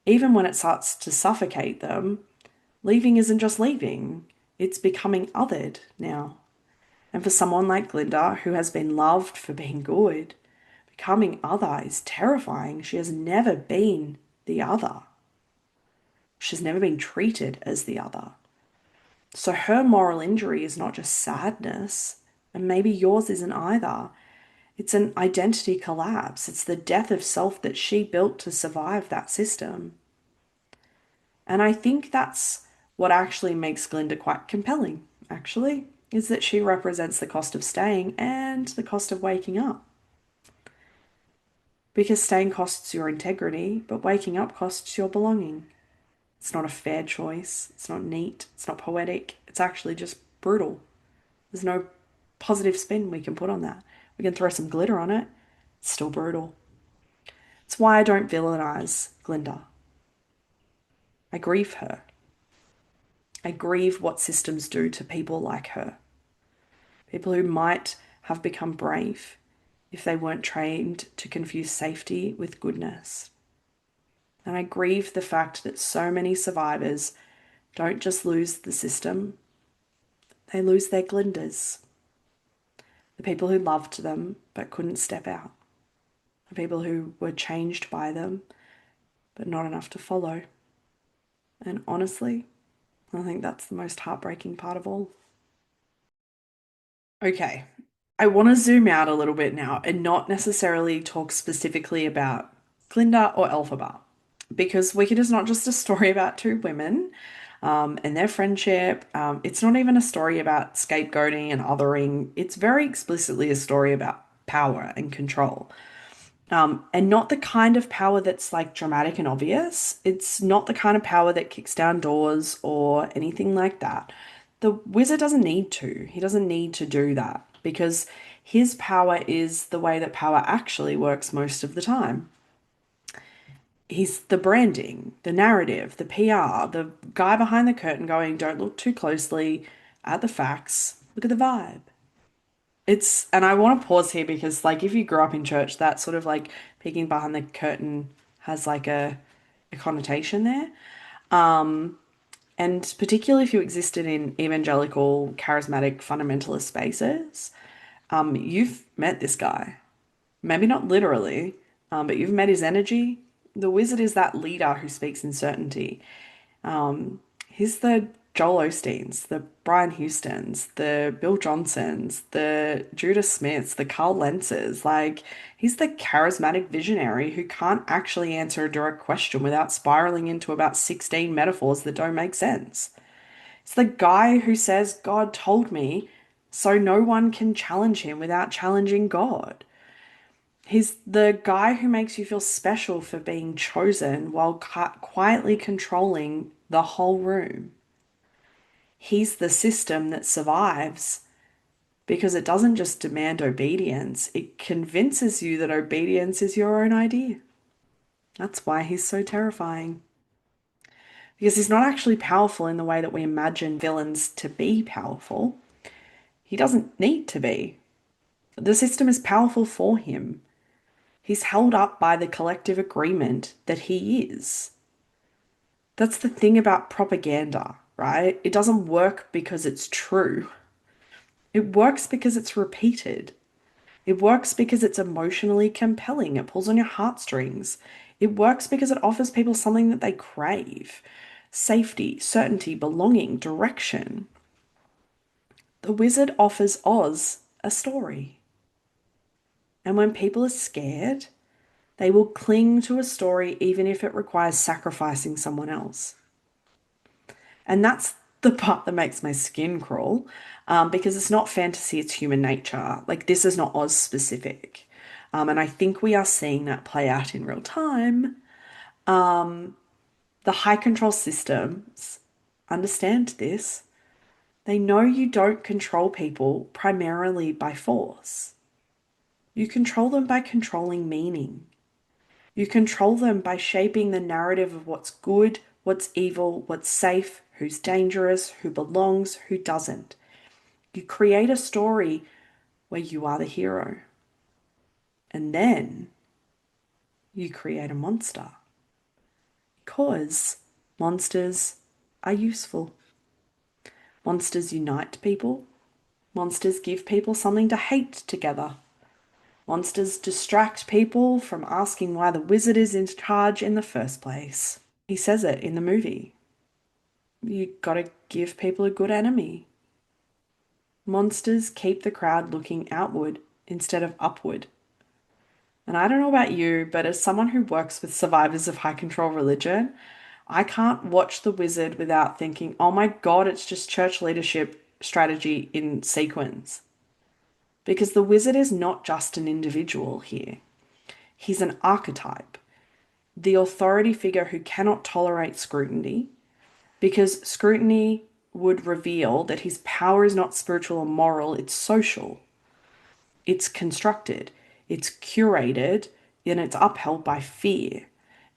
even when it starts to suffocate them, leaving isn't just leaving, it's becoming othered now. And for someone like Glinda, who has been loved for being good, becoming other is terrifying. She has never been the other. She's never been treated as the other. So her moral injury is not just sadness, and maybe yours isn't either. It's an identity collapse. It's the death of self that she built to survive that system. And I think that's what actually makes Glinda quite compelling, actually, is that she represents the cost of staying and the cost of waking up. Because staying costs your integrity, but waking up costs your belonging. It's not a fair choice. It's not neat. It's not poetic. It's actually just brutal. There's no positive spin we can put on that. We can throw some glitter on it. It's still brutal. It's why I don't villainize Glinda. I grieve her. I grieve what systems do to people like her. People who might have become brave if they weren't trained to confuse safety with goodness. And I grieve the fact that so many survivors don't just lose the system, they lose their Glindas. The people who loved them but couldn't step out. The people who were changed by them but not enough to follow. And honestly, I think that's the most heartbreaking part of all. Okay, I want to zoom out a little bit now and not necessarily talk specifically about Glinda or Elphaba, because Wicked is not just a story about two women and their friendship. It's not even a story about scapegoating and othering. It's very explicitly a story about power and control. And not the kind of power that's like dramatic and obvious. It's not the kind of power that kicks down doors or anything like that. The wizard doesn't need to. He doesn't need to do that because his power is the way that power actually works most of the time. He's the branding, the narrative, the PR, the guy behind the curtain going, don't look too closely at the facts, look at the vibe. And I want to pause here because, like, if you grew up in church, that sort of like peeking behind the curtain has like a connotation there. And particularly if you existed in evangelical, charismatic, fundamentalist spaces, you've met this guy. Maybe not literally, but you've met his energy. The wizard is that leader who speaks in certainty. He's the Joel Osteens, the Brian Houstons, the Bill Johnsons, the Judah Smiths, the Carl Lentzes. Like, he's the charismatic visionary who can't actually answer a direct question without spiraling into about 16 metaphors that don't make sense. It's the guy who says, God told me, so no one can challenge him without challenging God. He's the guy who makes you feel special for being chosen while quietly controlling the whole room. He's the system that survives because it doesn't just demand obedience, it convinces you that obedience is your own idea. That's why he's so terrifying. Because he's not actually powerful in the way that we imagine villains to be powerful. He doesn't need to be. The system is powerful for him. He's held up by the collective agreement that he is. That's the thing about propaganda, right? It doesn't work because it's true. It works because it's repeated. It works because it's emotionally compelling. It pulls on your heartstrings. It works because it offers people something that they crave: safety, certainty, belonging, direction. The wizard offers Oz a story. And when people are scared, they will cling to a story even if it requires sacrificing someone else. And that's the part that makes my skin crawl, because it's not fantasy, it's human nature. Like, this is not Oz specific. And I think we are seeing that play out in real time. The high control systems understand this. They know you don't control people primarily by force. You control them by controlling meaning. You control them by shaping the narrative of what's good, what's evil, what's safe, who's dangerous, who belongs, who doesn't. You create a story where you are the hero. And then you create a monster. Because monsters are useful. Monsters unite people. Monsters give people something to hate together. Monsters distract people from asking why the wizard is in charge in the first place. He says it in the movie. You gotta give people a good enemy. Monsters keep the crowd looking outward instead of upward. And I don't know about you, but as someone who works with survivors of high control religion, I can't watch The Wizard without thinking, oh my God, it's just church leadership strategy in sequence. Because the wizard is not just an individual here, he's an archetype, the authority figure who cannot tolerate scrutiny, because scrutiny would reveal that his power is not spiritual or moral, it's social. It's constructed, it's curated, and it's upheld by fear.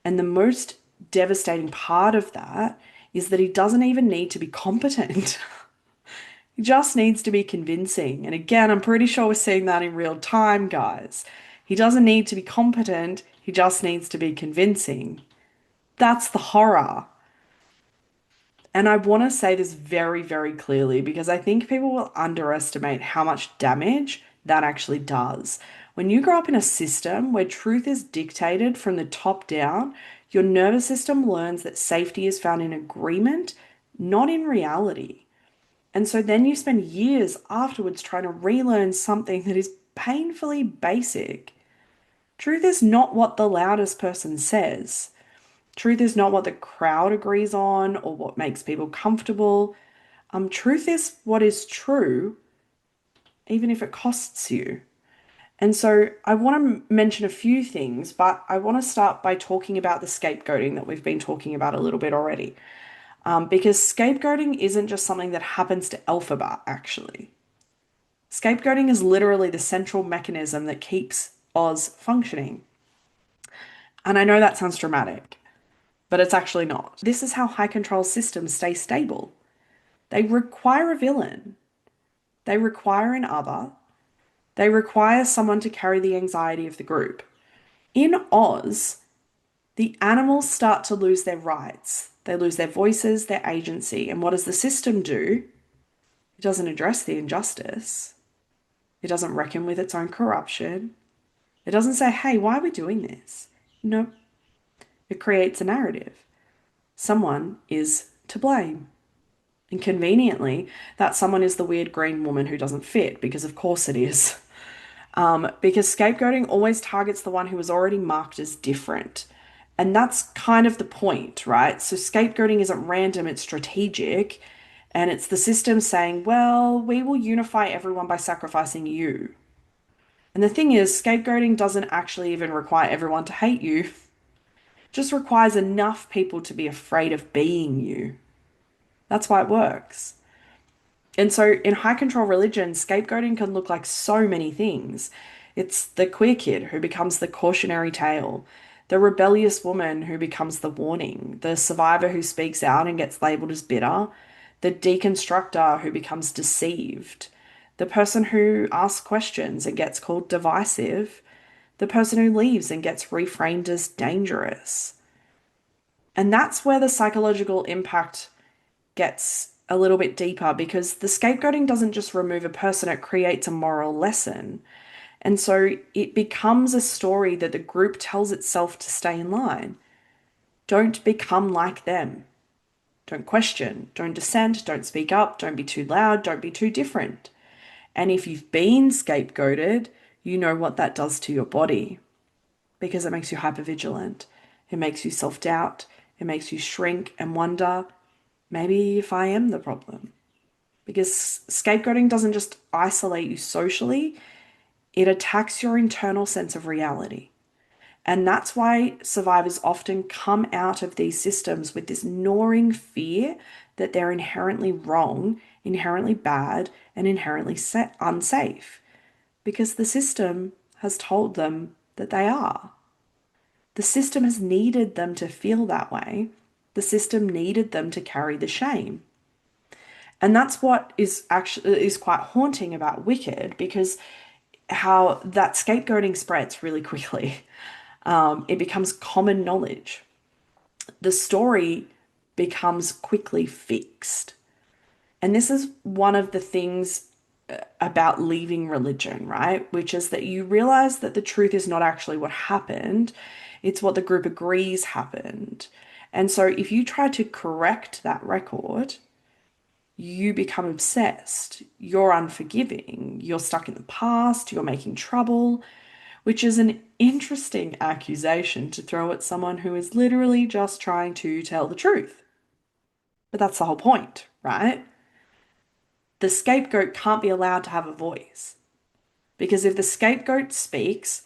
And the most devastating part of that is that he doesn't even need to be competent. He just needs to be convincing. And again, I'm pretty sure we're seeing that in real time, guys. He doesn't need to be competent, he just needs to be convincing. That's the horror. And I want to say this very, very clearly because I think people will underestimate how much damage that actually does. When you grow up in a system where truth is dictated from the top down, your nervous system learns that safety is found in agreement, not in reality. And so then you spend years afterwards trying to relearn something that is painfully basic. Truth is not what the loudest person says. Truth is not what the crowd agrees on or what makes people comfortable. Truth is what is true, even if it costs you. And so I want to mention a few things, but I want to start by talking about the scapegoating that we've been talking about a little bit already. Because scapegoating isn't just something that happens to Elphaba, actually. Scapegoating is literally the central mechanism that keeps Oz functioning. And I know that sounds dramatic, but it's actually not. This is how high control systems stay stable. They require a villain, they require an other, they require someone to carry the anxiety of the group. In Oz, the animals start to lose their rights. They lose their voices, their agency. And what does the system do? It doesn't address the injustice. It doesn't reckon with its own corruption. It doesn't say, hey, why are we doing this? No, it creates a narrative. Someone is to blame. And conveniently, that someone is the weird green woman who doesn't fit, because of course it is. Because scapegoating always targets the one who is already marked as different. And that's kind of the point, right? So scapegoating isn't random, it's strategic. And it's the system saying, well, we will unify everyone by sacrificing you. And the thing is, scapegoating doesn't actually even require everyone to hate you, it just requires enough people to be afraid of being you. That's why it works. And so in high control religion, scapegoating can look like so many things. It's the queer kid who becomes the cautionary tale, the rebellious woman who becomes the warning, the survivor who speaks out and gets labeled as bitter, the deconstructor who becomes deceived, the person who asks questions and gets called divisive, the person who leaves and gets reframed as dangerous. And that's where the psychological impact gets a little bit deeper because the scapegoating doesn't just remove a person, it creates a moral lesson. And so it becomes a story that the group tells itself to stay in line. Don't become like them. Don't question, don't dissent, don't speak up, don't be too loud, don't be too different. And if you've been scapegoated, you know what that does to your body because it makes you hypervigilant. It makes you self-doubt. It makes you shrink and wonder, maybe if I am the problem. Because scapegoating doesn't just isolate you socially, it attacks your internal sense of reality. And that's why survivors often come out of these systems with this gnawing fear that they're inherently wrong, inherently bad, and inherently unsafe. Because the system has told them that they are. The system has needed them to feel that way. The system needed them to carry the shame. And that's what is actually is quite haunting about Wicked because how that scapegoating spreads really quickly. It becomes common knowledge. The story becomes quickly fixed. And this is one of the things about leaving religion, right? Which is that you realize that the truth is not actually what happened, it's what the group agrees happened. And so if you try to correct that record, you become obsessed. You're unforgiving. You're stuck in the past. You're making trouble, which is an interesting accusation to throw at someone who is literally just trying to tell the truth. But that's the whole point, right? The scapegoat can't be allowed to have a voice because if the scapegoat speaks,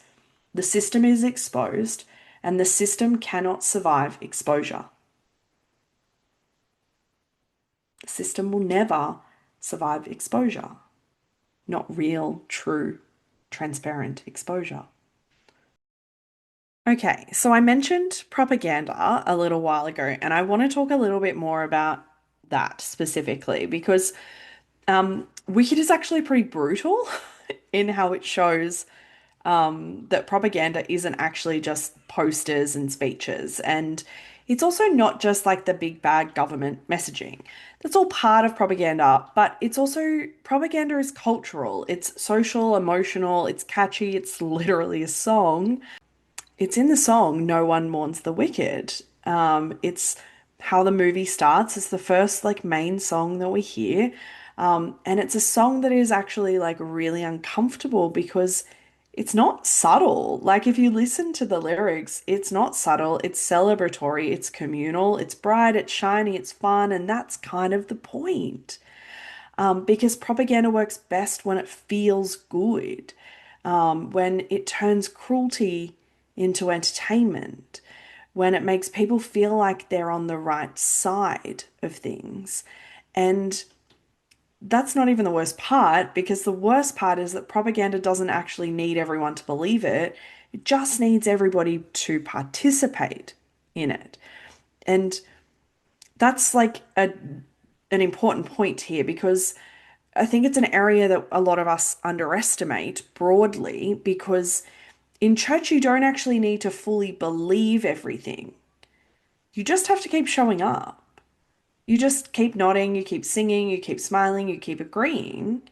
the system is exposed and the system cannot survive exposure. The system will never survive exposure. Not real, true, transparent exposure. Okay, so I mentioned propaganda a little while ago, and I want to talk a little bit more about that specifically because Wicked is actually pretty brutal in how it shows that propaganda isn't actually just posters and speeches. And it's also not just like the big bad government messaging. That's all part of propaganda, but it's also propaganda is cultural, it's social, emotional, it's catchy, it's literally a song. It's in the song No One Mourns the Wicked. It's how the movie starts. It's the first like main song that we hear. And it's a song that is actually like really uncomfortable because it's not subtle. Like if you listen to the lyrics, it's not subtle. It's celebratory, it's communal, it's bright, it's shiny, it's fun, and that's kind of the point. Because propaganda works best when it feels good, when it turns cruelty into entertainment, when it makes people feel like they're on the right side of things. And that's not even the worst part, because the worst part is that propaganda doesn't actually need everyone to believe it. It just needs everybody to participate in it. And that's like an important point here because I think it's an area that a lot of us underestimate broadly because in church you don't actually need to fully believe everything. You just have to keep showing up. You just keep nodding, you keep singing, you keep smiling, you keep agreeing,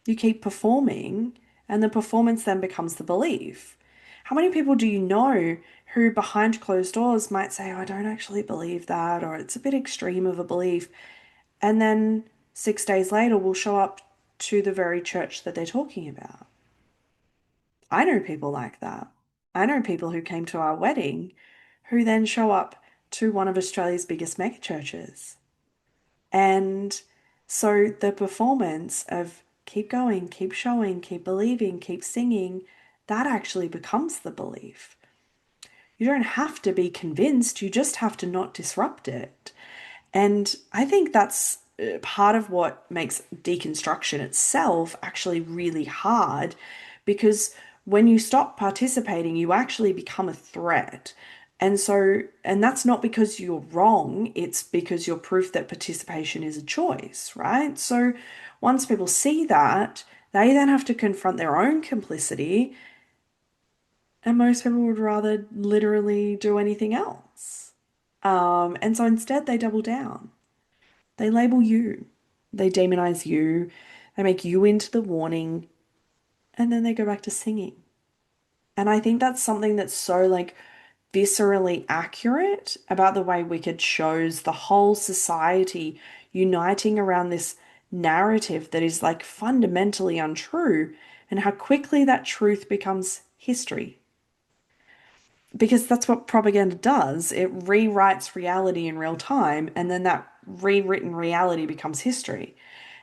you keep performing, and the performance then becomes the belief. How many people do you know who behind closed doors might say, oh, I don't actually believe that, or it's a bit extreme of a belief, and then 6 days later will show up to the very church that they're talking about? I know people like that. I know people who came to our wedding who then show up to one of Australia's biggest mega churches. And So the performance of keep going, keep showing, keep believing, keep singing, that actually becomes the belief. You don't have to be convinced, you just have to not disrupt it. And I think that's part of what makes deconstruction itself actually really hard because when you stop participating, you actually become a threat. And that's not because you're wrong, it's because you're proof that participation is a choice, right? So once people see that, they then have to confront their own complicity, and most people would rather literally do anything else. And so instead, they double down. They label you, they demonize you, they make you into the warning, and then they go back to singing. And I think that's something that's so like viscerally accurate about the way Wicked shows the whole society uniting around this narrative that is like fundamentally untrue, and how quickly that truth becomes history. Because that's what propaganda does. It rewrites reality in real time, and then that rewritten reality becomes history.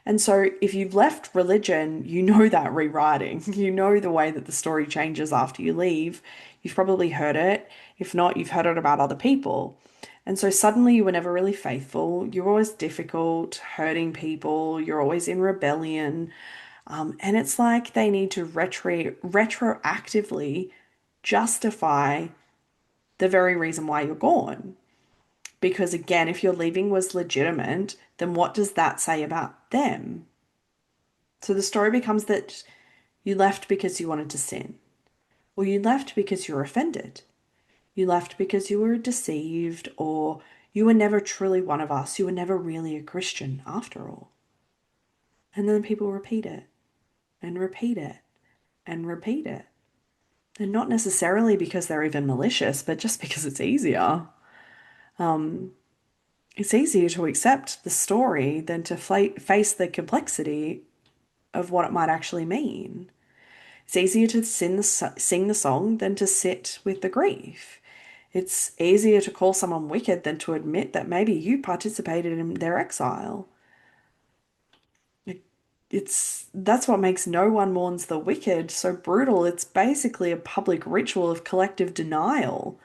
And so, if you've left religion, you know that rewriting. You know the way that the story changes after you leave. You've probably heard it. If not, you've heard it about other people. And so, suddenly, you were never really faithful. You're always difficult, hurting people. You're always in rebellion. And it's like they need to retroactively justify the very reason why you're gone. Because again, if your leaving was legitimate, then what does that say about them? So the story becomes that you left because you wanted to sin, or you left because you were offended, you left because you were deceived, or you were never truly one of us, you were never really a Christian after all. And then people repeat it and repeat it and repeat it. And not necessarily because they're even malicious, but just because it's easier. It's easier to accept the story than to face the complexity of what it might actually mean. It's easier to sing the song than to sit with the grief. It's easier to call someone wicked than to admit that maybe you participated in their exile. It's that's what makes No One Mourns the Wicked so brutal. It's basically a public ritual of collective denial.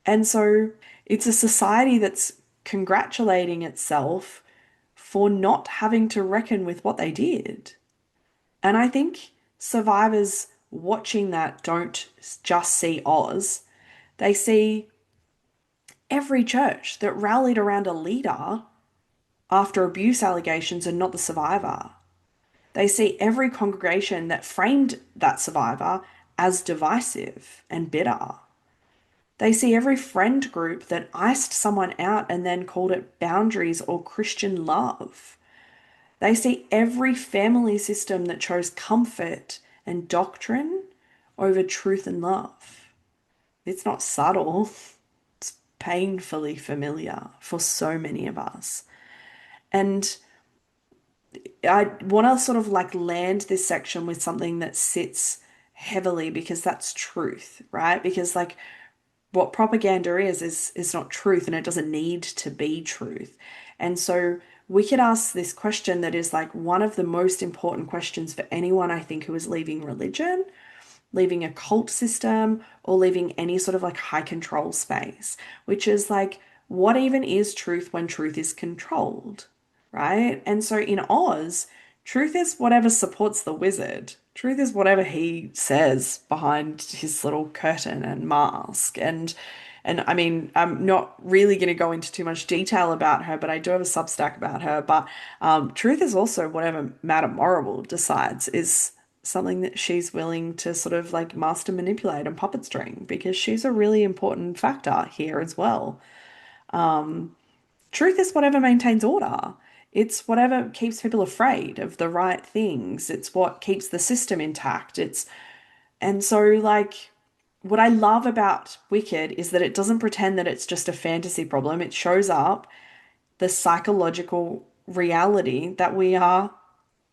And so it's a society that's congratulating itself for not having to reckon with what they did. And I think survivors watching that don't just see Oz, they see every church that rallied around a leader after abuse allegations and not the survivor. They see every congregation that framed that survivor as divisive and bitter. They see every friend group that iced someone out and then called it boundaries or Christian love. They see every family system that chose comfort and doctrine over truth and love. It's not subtle, it's painfully familiar for so many of us. And I want to sort of like land this section with something that sits heavily because that's truth, right? Because like what propaganda is not truth, and it doesn't need to be truth. And so we could ask this question that is like one of the most important questions for anyone I think who is leaving religion, leaving a cult system, or leaving any sort of like high control space, which is like, what even is truth when truth is controlled, right? And so in Oz, truth is whatever supports the wizard. Truth is whatever he says behind his little curtain and mask. And I mean, I'm not really going to go into too much detail about her, but I do have a Substack about her. But truth is also whatever Madame Morrible decides is something that she's willing to sort of like master manipulate and puppet string because she's a really important factor here as well. Truth is whatever maintains order. It's whatever keeps people afraid of the right things. It's what keeps the system intact. It's and so like what I love about Wicked is that it doesn't pretend that it's just a fantasy problem. It shows up the psychological reality that we are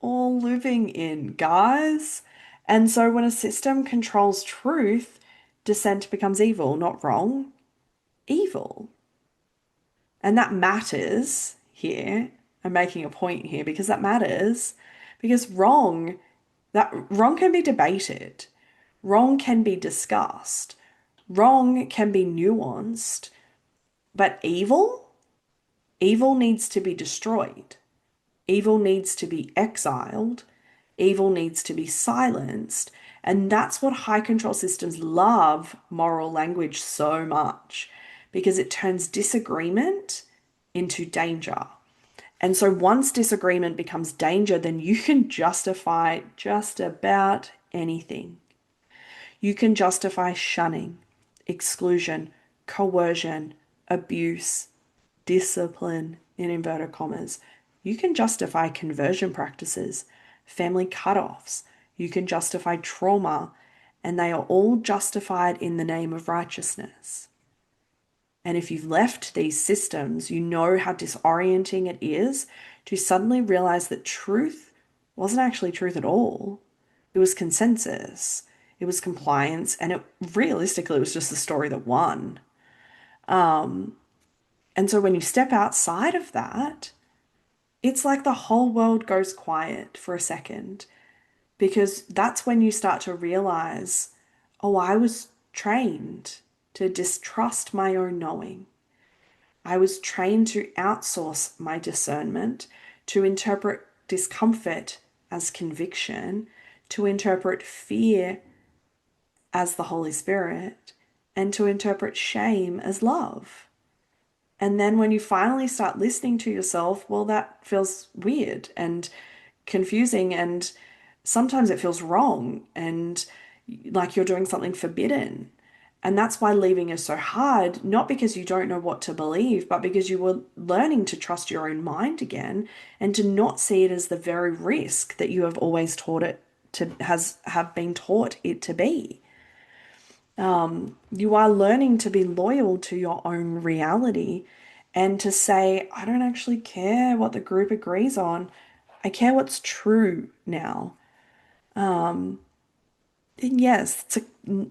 all living in, guys. And so when a system controls truth, dissent becomes evil, not wrong, evil. And that matters here. I'm making a point here because that matters. Because wrong can be debated, wrong can be discussed, wrong can be nuanced, but evil needs to be destroyed. Evil needs to be exiled. Evil needs to be silenced. And that's what high control systems love moral language so much because it turns disagreement into danger. And so once disagreement becomes danger, then you can justify just about anything. You can justify shunning, exclusion, coercion, abuse, discipline, in inverted commas. You can justify conversion practices, family cutoffs. You can justify trauma, and they are all justified in the name of righteousness. And if you've left these systems, you know how disorienting it is to suddenly realize that truth wasn't actually truth at all. It was consensus, it was compliance, and it realistically was just the story that won. And so when you step outside of that, it's like the whole world goes quiet for a second because that's when you start to realize, oh, I was trained to distrust my own knowing. I was trained to outsource my discernment, to interpret discomfort as conviction, to interpret fear as the Holy Spirit, and to interpret shame as love. And then when you finally start listening to yourself, well, that feels weird and confusing, and sometimes it feels wrong and like you're doing something forbidden. And that's why leaving is so hard, not because you don't know what to believe, but because you were learning to trust your own mind again and to not see it as the very risk that you have always taught it to has have been taught it to be. You are learning to be loyal to your own reality and to say, I don't actually care what the group agrees on. I care what's true now. And yes, it's a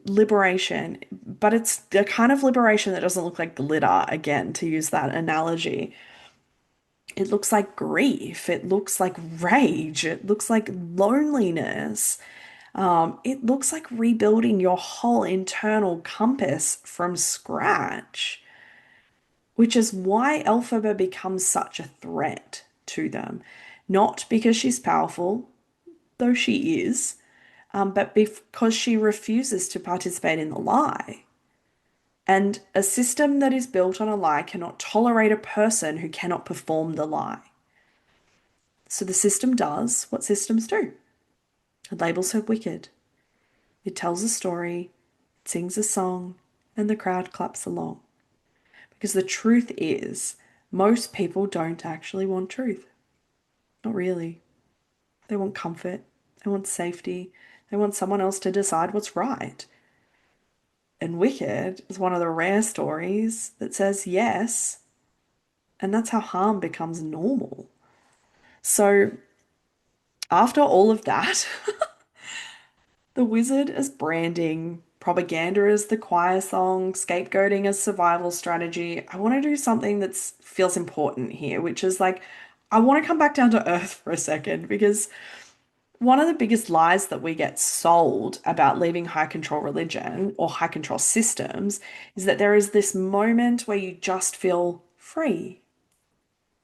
liberation, but it's the kind of liberation that doesn't look like glitter, again, to use that analogy. It looks like grief. It looks like rage. It looks like loneliness. It looks like rebuilding your whole internal compass from scratch, which is why Elphaba becomes such a threat to them. Not because she's powerful, though she is, but because she refuses to participate in the lie. And a system that is built on a lie cannot tolerate a person who cannot perform the lie. So the system does what systems do. It labels her wicked. It tells a story, it sings a song, and the crowd claps along. Because the truth is, most people don't actually want truth. Not really. They want comfort, they want safety, they want someone else to decide what's right. And Wicked is one of the rare stories that says yes, and that's how harm becomes normal. So, after all of that, the wizard as branding, propaganda as the choir song, scapegoating as survival strategy, I want to do something that feels important here, which is like, I want to come back down to earth for a second because one of the biggest lies that we get sold about leaving high control religion or high control systems is that there is this moment where you just feel free.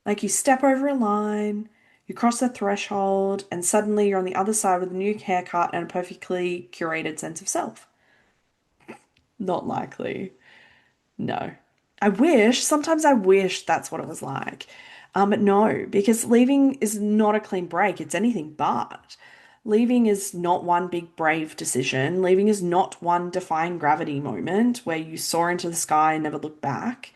Like you step over a line, you cross the threshold, and suddenly you're on the other side with a new haircut and a perfectly curated sense of self. Not likely. No. Sometimes I wish that's what it was like. But no, because leaving is not a clean break. It's anything but. Leaving is not one big brave decision. Leaving is not one defying gravity moment where you soar into the sky and never look back.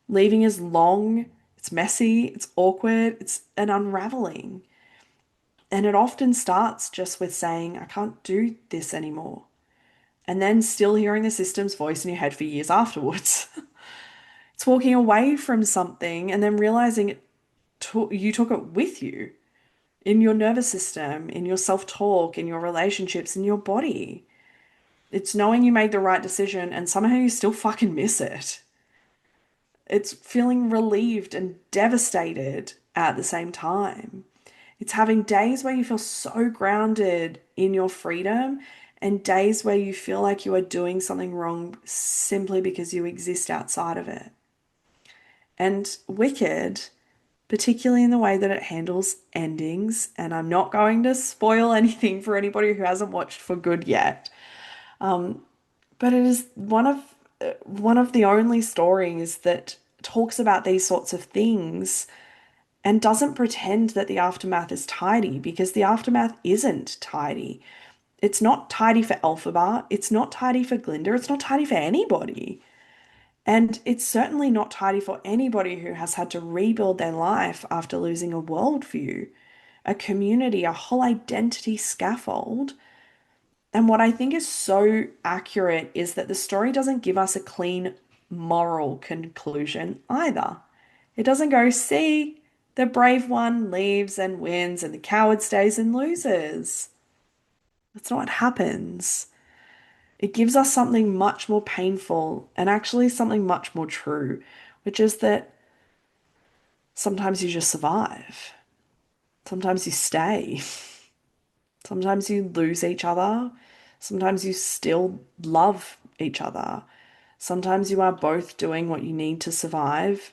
Leaving is long, it's messy, it's awkward, it's an unraveling. And it often starts just with saying, I can't do this anymore. And then still hearing the system's voice in your head for years afterwards. It's walking away from something and then realizing you took it with you in your nervous system, in your self-talk, in your relationships, in your body. It's knowing you made the right decision and somehow you still fucking miss it. It's feeling relieved and devastated at the same time. It's having days where you feel so grounded in your freedom and days where you feel like you are doing something wrong simply because you exist outside of it. And Wicked, particularly in the way that it handles endings, and I'm not going to spoil anything for anybody who hasn't watched For Good yet, but it is one of the only stories that talks about these sorts of things and doesn't pretend that the aftermath is tidy because the aftermath isn't tidy. It's not tidy for Elphaba, it's not tidy for Glinda, it's not tidy for anybody. And it's certainly not tidy for anybody who has had to rebuild their life after losing a worldview, a community, a whole identity scaffold. And what I think is so accurate is that the story doesn't give us a clean moral conclusion either. It doesn't go, see, the brave one leaves and wins, and the coward stays and loses. That's not what happens. It gives us something much more painful and actually something much more true, which is that sometimes you just survive. Sometimes you stay. Sometimes you lose each other. Sometimes you still love each other. Sometimes you are both doing what you need to survive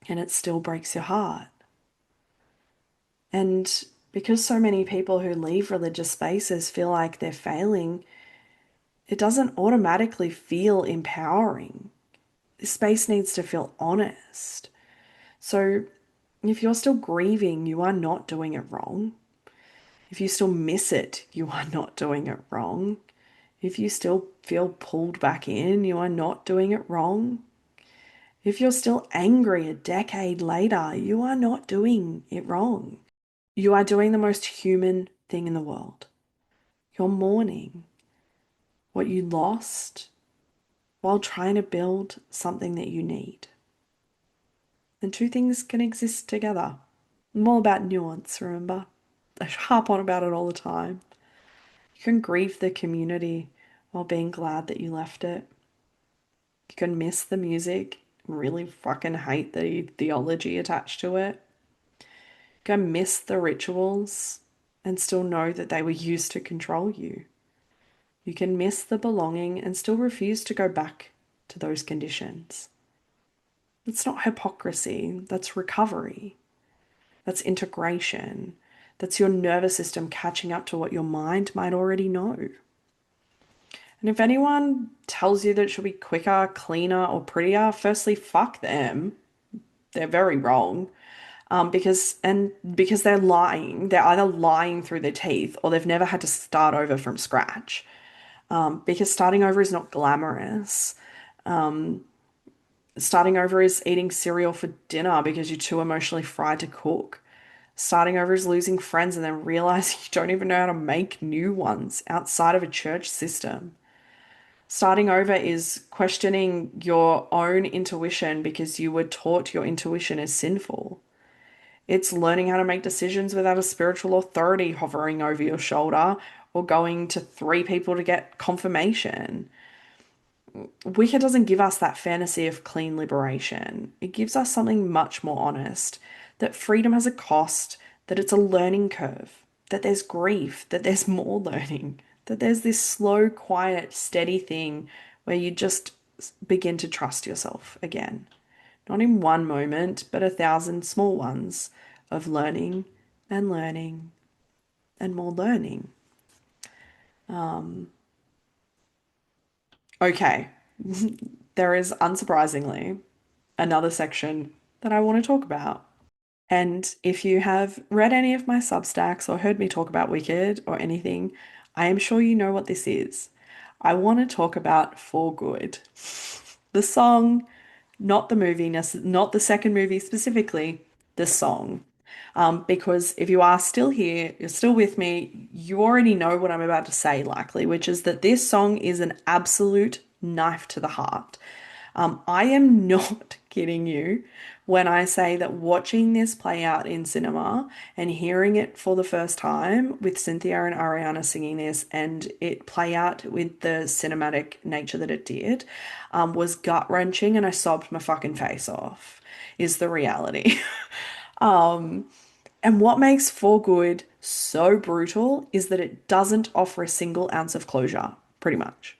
and it still breaks your heart. And because so many people who leave religious spaces feel like they're failing, it doesn't automatically feel empowering. This space needs to feel honest. So if you're still grieving, you are not doing it wrong. If you still miss it, you are not doing it wrong. If you still feel pulled back in, you are not doing it wrong. If you're still angry a decade later, you are not doing it wrong. You are doing the most human thing in the world. You're mourning what you lost while trying to build something that you need. And two things can exist together. I'm all about nuance, remember? I harp on about it all the time. You can grieve the community while being glad that you left it. You can miss the music, really fucking hate the theology attached to it. You can miss the rituals and still know that they were used to control you. You can miss the belonging and still refuse to go back to those conditions. That's not hypocrisy, that's recovery. That's integration. That's your nervous system catching up to what your mind might already know. And if anyone tells you that it should be quicker, cleaner, or prettier, firstly, fuck them. They're very wrong. Because they're lying. They're either lying through their teeth or they've never had to start over from scratch. Because starting over is not glamorous. Starting over is eating cereal for dinner because you're too emotionally fried to cook. Starting over is losing friends and then realizing you don't even know how to make new ones outside of a church system. Starting over is questioning your own intuition because you were taught your intuition is sinful. It's learning how to make decisions without a spiritual authority hovering over your shoulder or going to three people to get confirmation. Wicca doesn't give us that fantasy of clean liberation. It gives us something much more honest, that freedom has a cost, that it's a learning curve, that there's grief, that there's more learning, that there's this slow, quiet, steady thing where you just begin to trust yourself again. Not in one moment, but 1,000 small ones of learning and learning and more learning. Okay, there is unsurprisingly another section that I want to talk about. And if you have read any of my Substacks or heard me talk about Wicked or anything, I am sure you know what this is. I want to talk about For Good. The song, not the movie, not the second movie specifically, the song. Because if you are still here, you're still with me, you already know what I'm about to say, likely, which is that this song is an absolute knife to the heart. I am not kidding you when I say that watching this play out in cinema and hearing it for the first time with Cynthia and Ariana singing this and it play out with the cinematic nature that it did, was gut-wrenching and I sobbed my fucking face off, is the reality. Um, and what makes For Good so brutal is that it doesn't offer a single ounce of closure, pretty much.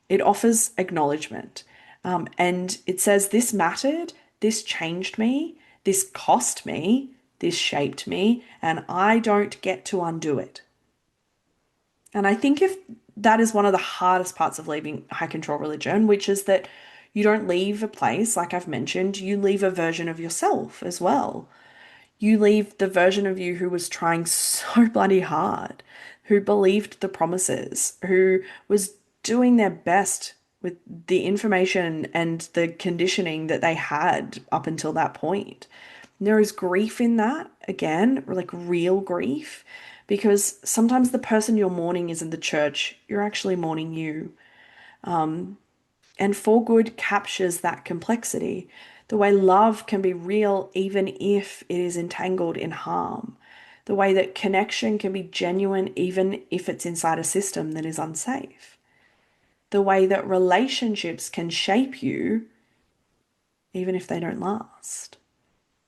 It offers acknowledgement. And it says, this mattered, this changed me, this cost me, this shaped me, and I don't get to undo it. And I think if that is one of the hardest parts of leaving high control religion, which is that you don't leave a place, like I've mentioned, you leave a version of yourself as well. You leave the version of you who was trying so bloody hard, who believed the promises, who was doing their best with the information and the conditioning that they had up until that point. And there is grief in that, again, like real grief, because sometimes the person you're mourning isn't the church, you're actually mourning you. And For Good captures that complexity, the way love can be real even if it is entangled in harm, the way that connection can be genuine even if it's inside a system that is unsafe, the way that relationships can shape you even if they don't last.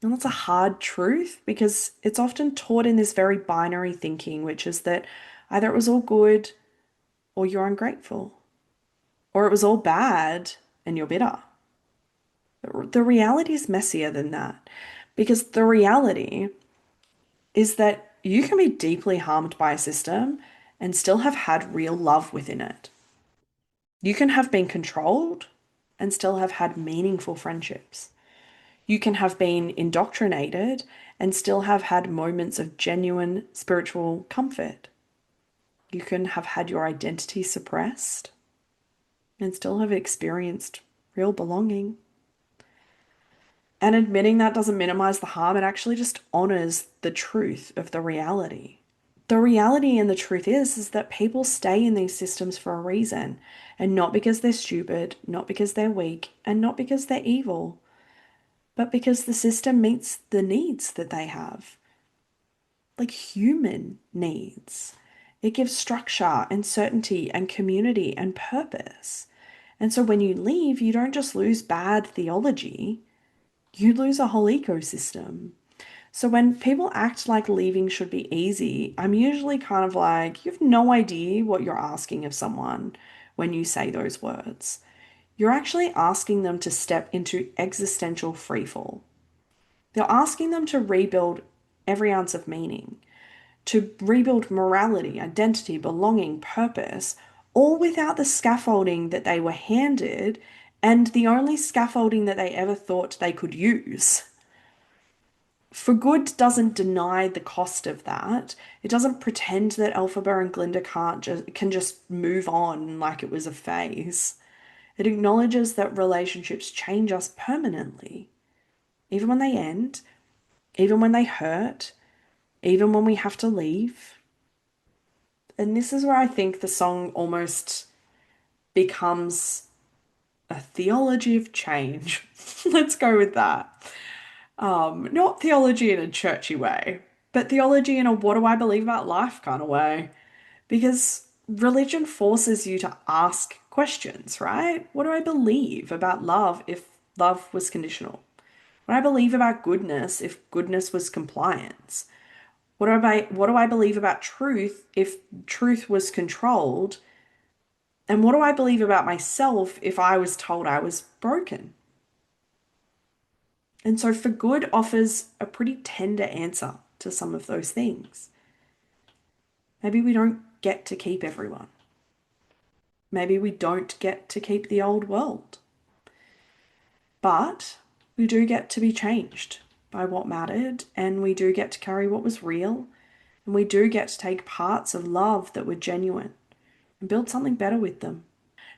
And that's a hard truth because it's often taught in this very binary thinking, which is that either it was all good or you're ungrateful, or it was all bad and you're bitter. The reality is messier than that because the reality is that you can be deeply harmed by a system and still have had real love within it. You can have been controlled and still have had meaningful friendships. You can have been indoctrinated and still have had moments of genuine spiritual comfort. You can have had your identity suppressed and still have experienced real belonging. And admitting that doesn't minimize the harm, it actually just honors the truth of the reality. The reality and the truth is that people stay in these systems for a reason, and not because they're stupid, not because they're weak, and not because they're evil, but because the system meets the needs that they have, like human needs. It gives structure and certainty and community and purpose. And so when you leave, you don't just lose bad theology, you lose a whole ecosystem. So when people act like leaving should be easy, I'm usually kind of like, you have no idea what you're asking of someone when you say those words. You're actually asking them to step into existential freefall. You're asking them to rebuild every ounce of meaning, to rebuild morality, identity, belonging, purpose, all without the scaffolding that they were handed and the only scaffolding that they ever thought they could use. For Good doesn't deny the cost of that. It doesn't pretend that Elphaba and Glinda can just move on like it was a phase. It acknowledges that relationships change us permanently, even when they end, even when they hurt, even when we have to leave. And this is where I think the song almost becomes a theology of change. Let's go with that. Not theology in a churchy way, but theology in a what do I believe about life kind of way. Because religion forces you to ask questions, right? What do I believe about love if love was conditional? What do I believe about goodness if goodness was compliance? What do I believe about truth if truth was controlled? And what do I believe about myself if I was told I was broken? And so For Good offers a pretty tender answer to some of those things. Maybe we don't get to keep everyone. Maybe we don't get to keep the old world. But we do get to be changed by what mattered, and we do get to carry what was real, and we do get to take parts of love that were genuine and build something better with them.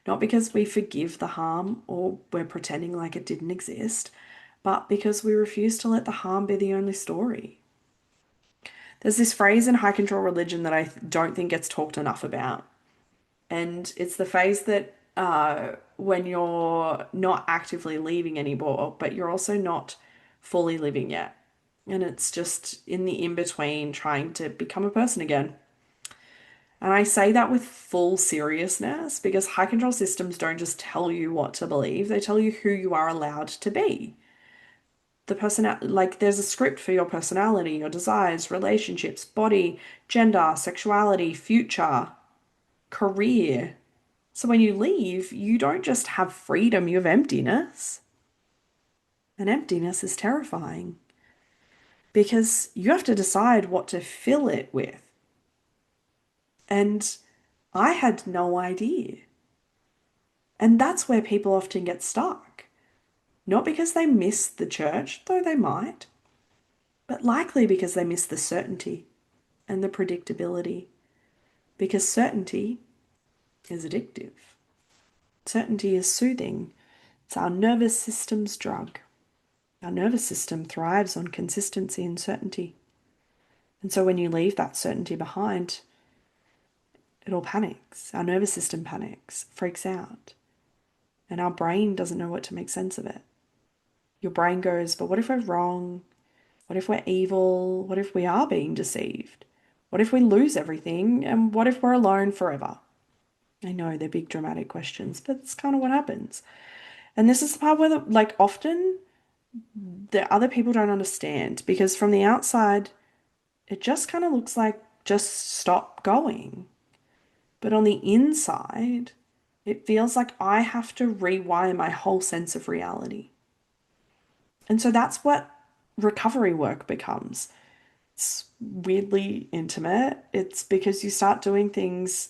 Not because we forgive the harm or we're pretending like it didn't exist, but because we refuse to let the harm be the only story. There's this phrase in high control religion that I don't think gets talked enough about. And it's the phase that when you're not actively leaving anymore, but you're also not fully living yet. And it's just in the in between trying to become a person again. And I say that with full seriousness because high control systems don't just tell you what to believe, they tell you who you are allowed to be. the personality, like there's a script for your personality, your desires, relationships, body, gender, sexuality, future, career. So when you leave, you don't just have freedom, you have emptiness. And emptiness is terrifying because you have to decide what to fill it with. And I had no idea. And that's where people often get stuck. Not because they miss the church, though they might, but likely because they miss the certainty and the predictability. Because certainty is addictive. Certainty is soothing. It's our nervous system's drug. Our nervous system thrives on consistency and certainty. And so when you leave that certainty behind, it all panics. Our nervous system panics, freaks out, and our brain doesn't know what to make sense of it. Your brain goes, but what if we're wrong? What if we're evil? What if we are being deceived? What if we lose everything? And what if we're alone forever? I know they're big dramatic questions, but it's kind of what happens. And this is the part where, like, often the other people don't understand because from the outside, it just kind of looks like just stop going. But on the inside, it feels like I have to rewire my whole sense of reality. And so that's what recovery work becomes. It's weirdly intimate. It's because you start doing things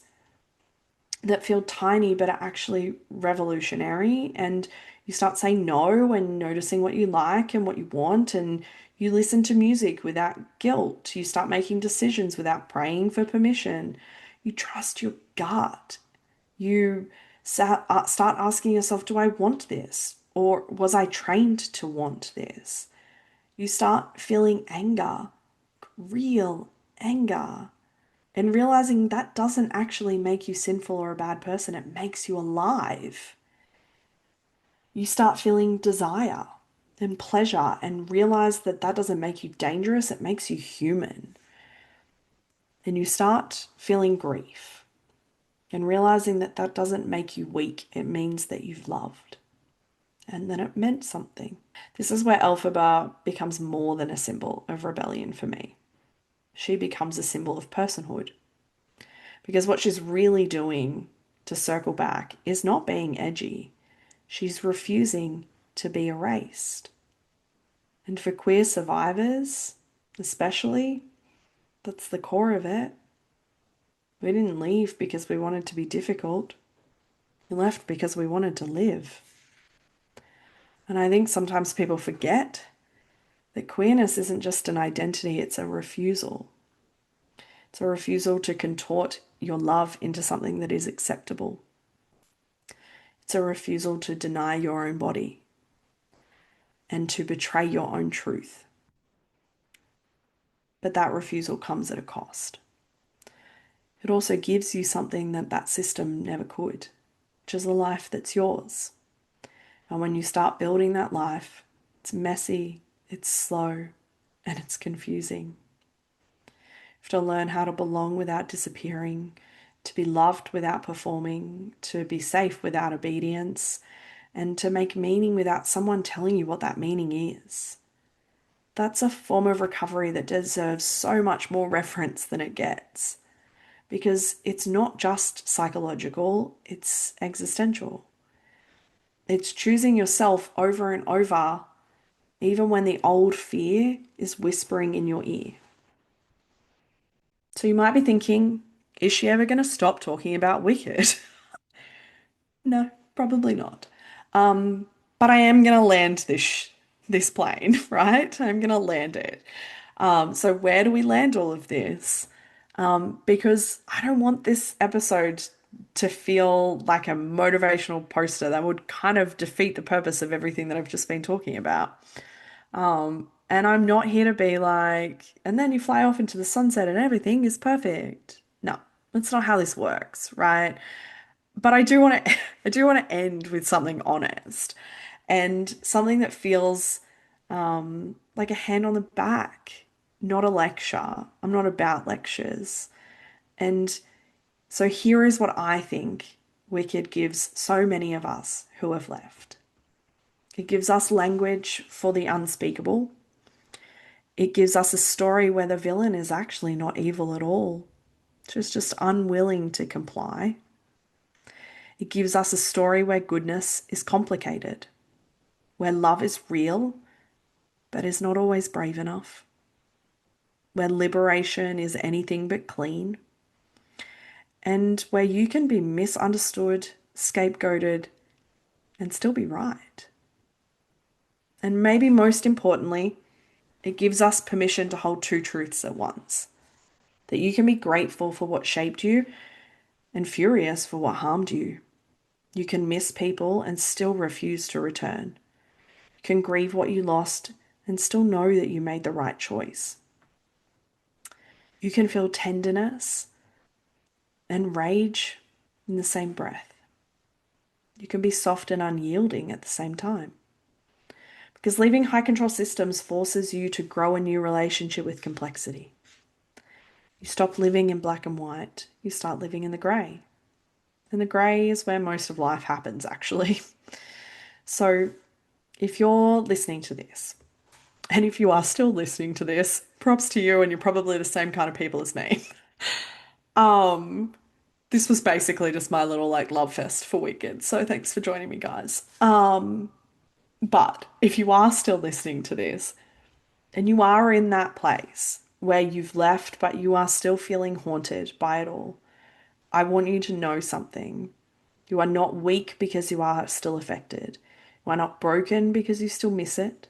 that feel tiny but are actually revolutionary, and you start saying no and noticing what you like and what you want, and you listen to music without guilt. You start making decisions without praying for permission. You trust your gut. You start asking yourself, do I want this? Or was I trained to want this? You start feeling anger, real anger, and realizing that doesn't actually make you sinful or a bad person, it makes you alive. You start feeling desire and pleasure and realize that that doesn't make you dangerous, it makes you human. And you start feeling grief and realizing that that doesn't make you weak, it means that you've loved. And then it meant something. This is where Elphaba becomes more than a symbol of rebellion for me. She becomes a symbol of personhood. Because what she's really doing, to circle back, is not being edgy. She's refusing to be erased. And for queer survivors, especially, that's the core of it. We didn't leave because we wanted to be difficult. We left because we wanted to live. And I think sometimes people forget that queerness isn't just an identity, it's a refusal. It's a refusal to contort your love into something that is acceptable. It's a refusal to deny your own body and to betray your own truth. But that refusal comes at a cost. It also gives you something that that system never could, which is a life that's yours. And when you start building that life, it's messy, it's slow, and it's confusing. You have to learn how to belong without disappearing, to be loved without performing, to be safe without obedience, and to make meaning without someone telling you what that meaning is. That's a form of recovery that deserves so much more reference than it gets, because it's not just psychological, it's existential. It's choosing yourself over and over, even when the old fear is whispering in your ear. So you might be thinking, is she ever going to stop talking about Wicked? No, probably not. But I am going to land this plane, right? I'm going to land it. So where do we land all of this? Because I don't want this episode to feel like a motivational poster that would kind of defeat the purpose of everything that I've just been talking about. And I'm not here to be like, and then you fly off into the sunset and everything is perfect. No, that's not how this works, right? But I do want to I do want to end with something honest and something that feels like a hand on the back, not a lecture. I'm not about lectures. And so here is what I think Wicked gives so many of us who have left. It gives us language for the unspeakable. It gives us a story where the villain is actually not evil at all. She's just unwilling to comply. It gives us a story where goodness is complicated, where love is real, but is not always brave enough, where liberation is anything but clean, and where you can be misunderstood, scapegoated, and still be right. And maybe most importantly, it gives us permission to hold two truths at once. That you can be grateful for what shaped you and furious for what harmed you. You can miss people and still refuse to return. You can grieve what you lost and still know that you made the right choice. You can feel tenderness and rage in the same breath. You can be soft and unyielding at the same time. Because leaving high control systems forces you to grow a new relationship with complexity. You stop living in black and white, you start living in the grey. And the grey is where most of life happens, actually. So if you're listening to this, and if you are still listening to this, props to you, and you're probably the same kind of people as me. Um, this was basically just my little like love fest for Wicked. So thanks for joining me, guys. But if you are still listening to this and you are in that place where you've left, but you are still feeling haunted by it all, I want you to know something. You are not weak because you are still affected. You are not broken because you still miss it.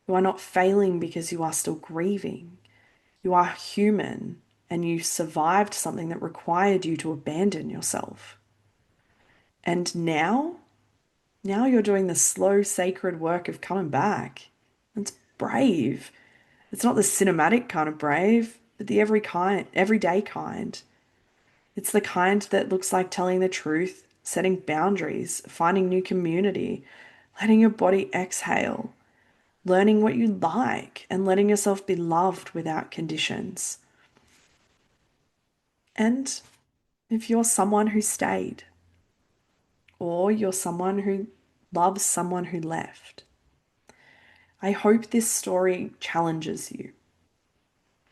You are not failing because you are still grieving. You are human and you survived something that required you to abandon yourself. And now you're doing the slow, sacred work of coming back. It's brave. It's not the cinematic kind of brave, but the everyday kind. It's the kind that looks like telling the truth, setting boundaries, finding new community, letting your body exhale, learning what you like, and letting yourself be loved without conditions. And if you're someone who stayed, or you're someone who loves someone who left, I hope this story challenges you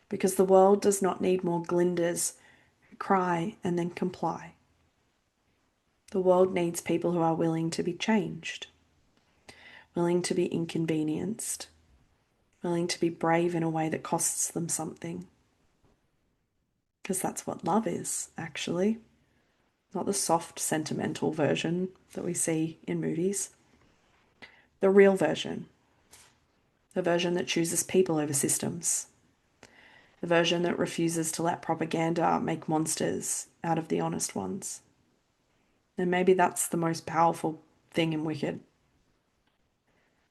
because the world does not need more Glindas who cry and then comply. The world needs people who are willing to be changed, willing to be inconvenienced, willing to be brave in a way that costs them something. Because that's what love is, actually. Not the soft, sentimental version that we see in movies. The real version. The version that chooses people over systems. The version that refuses to let propaganda make monsters out of the honest ones. And maybe that's the most powerful thing in Wicked.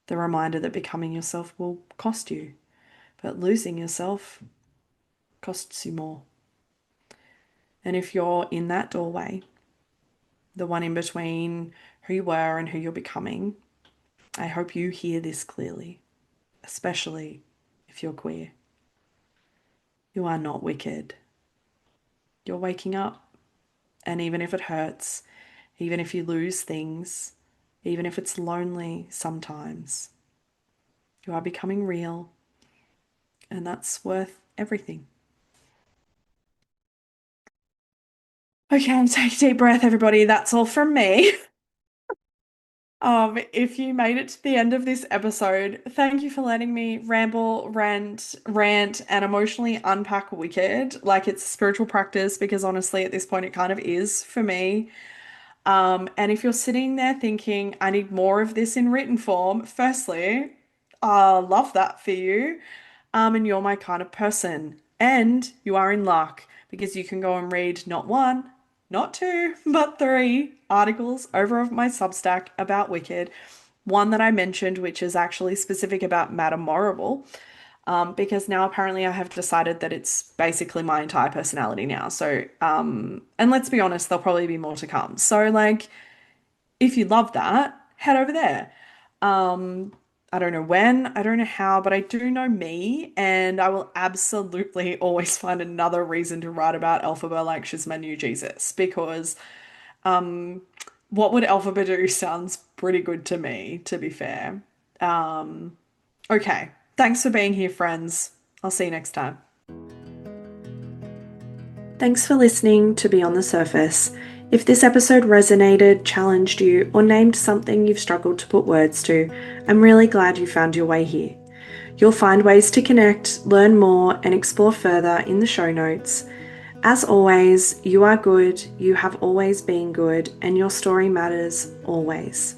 The reminder that becoming yourself will cost you, but losing yourself costs you more. And if you're in that doorway, the one in between who you were and who you're becoming, I hope you hear this clearly, especially if you're queer. You are not wicked. You're waking up. And even if it hurts, even if you lose things, even if it's lonely sometimes, you are becoming real. And that's worth everything. Okay, take a deep breath, everybody. That's all from me. If you made it to the end of this episode, thank you for letting me ramble, rant, and emotionally unpack Wicked like it's a spiritual practice because honestly, at this point, it kind of is for me. And if you're sitting there thinking, I need more of this in written form, firstly, I love that for you. And you're my kind of person. And you are in luck because you can go and read not one, not two, but three articles over of my Substack about Wicked. One that I mentioned, which is actually specific about Madame Morrible, because now apparently I have decided that it's basically my entire personality now. So, and let's be honest, there'll probably be more to come. So, like, if you love that, head over there. Um, I don't know when, I don't know how, but I do know me, and I will absolutely always find another reason to write about Elphaba like she's my new Jesus because What would Elphaba do sounds pretty good to me, to be fair. Okay. Thanks for being here, friends. I'll see you next time. Thanks for listening to Beyond the Surface. If this episode resonated, challenged you, or named something you've struggled to put words to, I'm really glad you found your way here. You'll find ways to connect, learn more, and explore further in the show notes. As always, you are good, you have always been good, and your story matters always.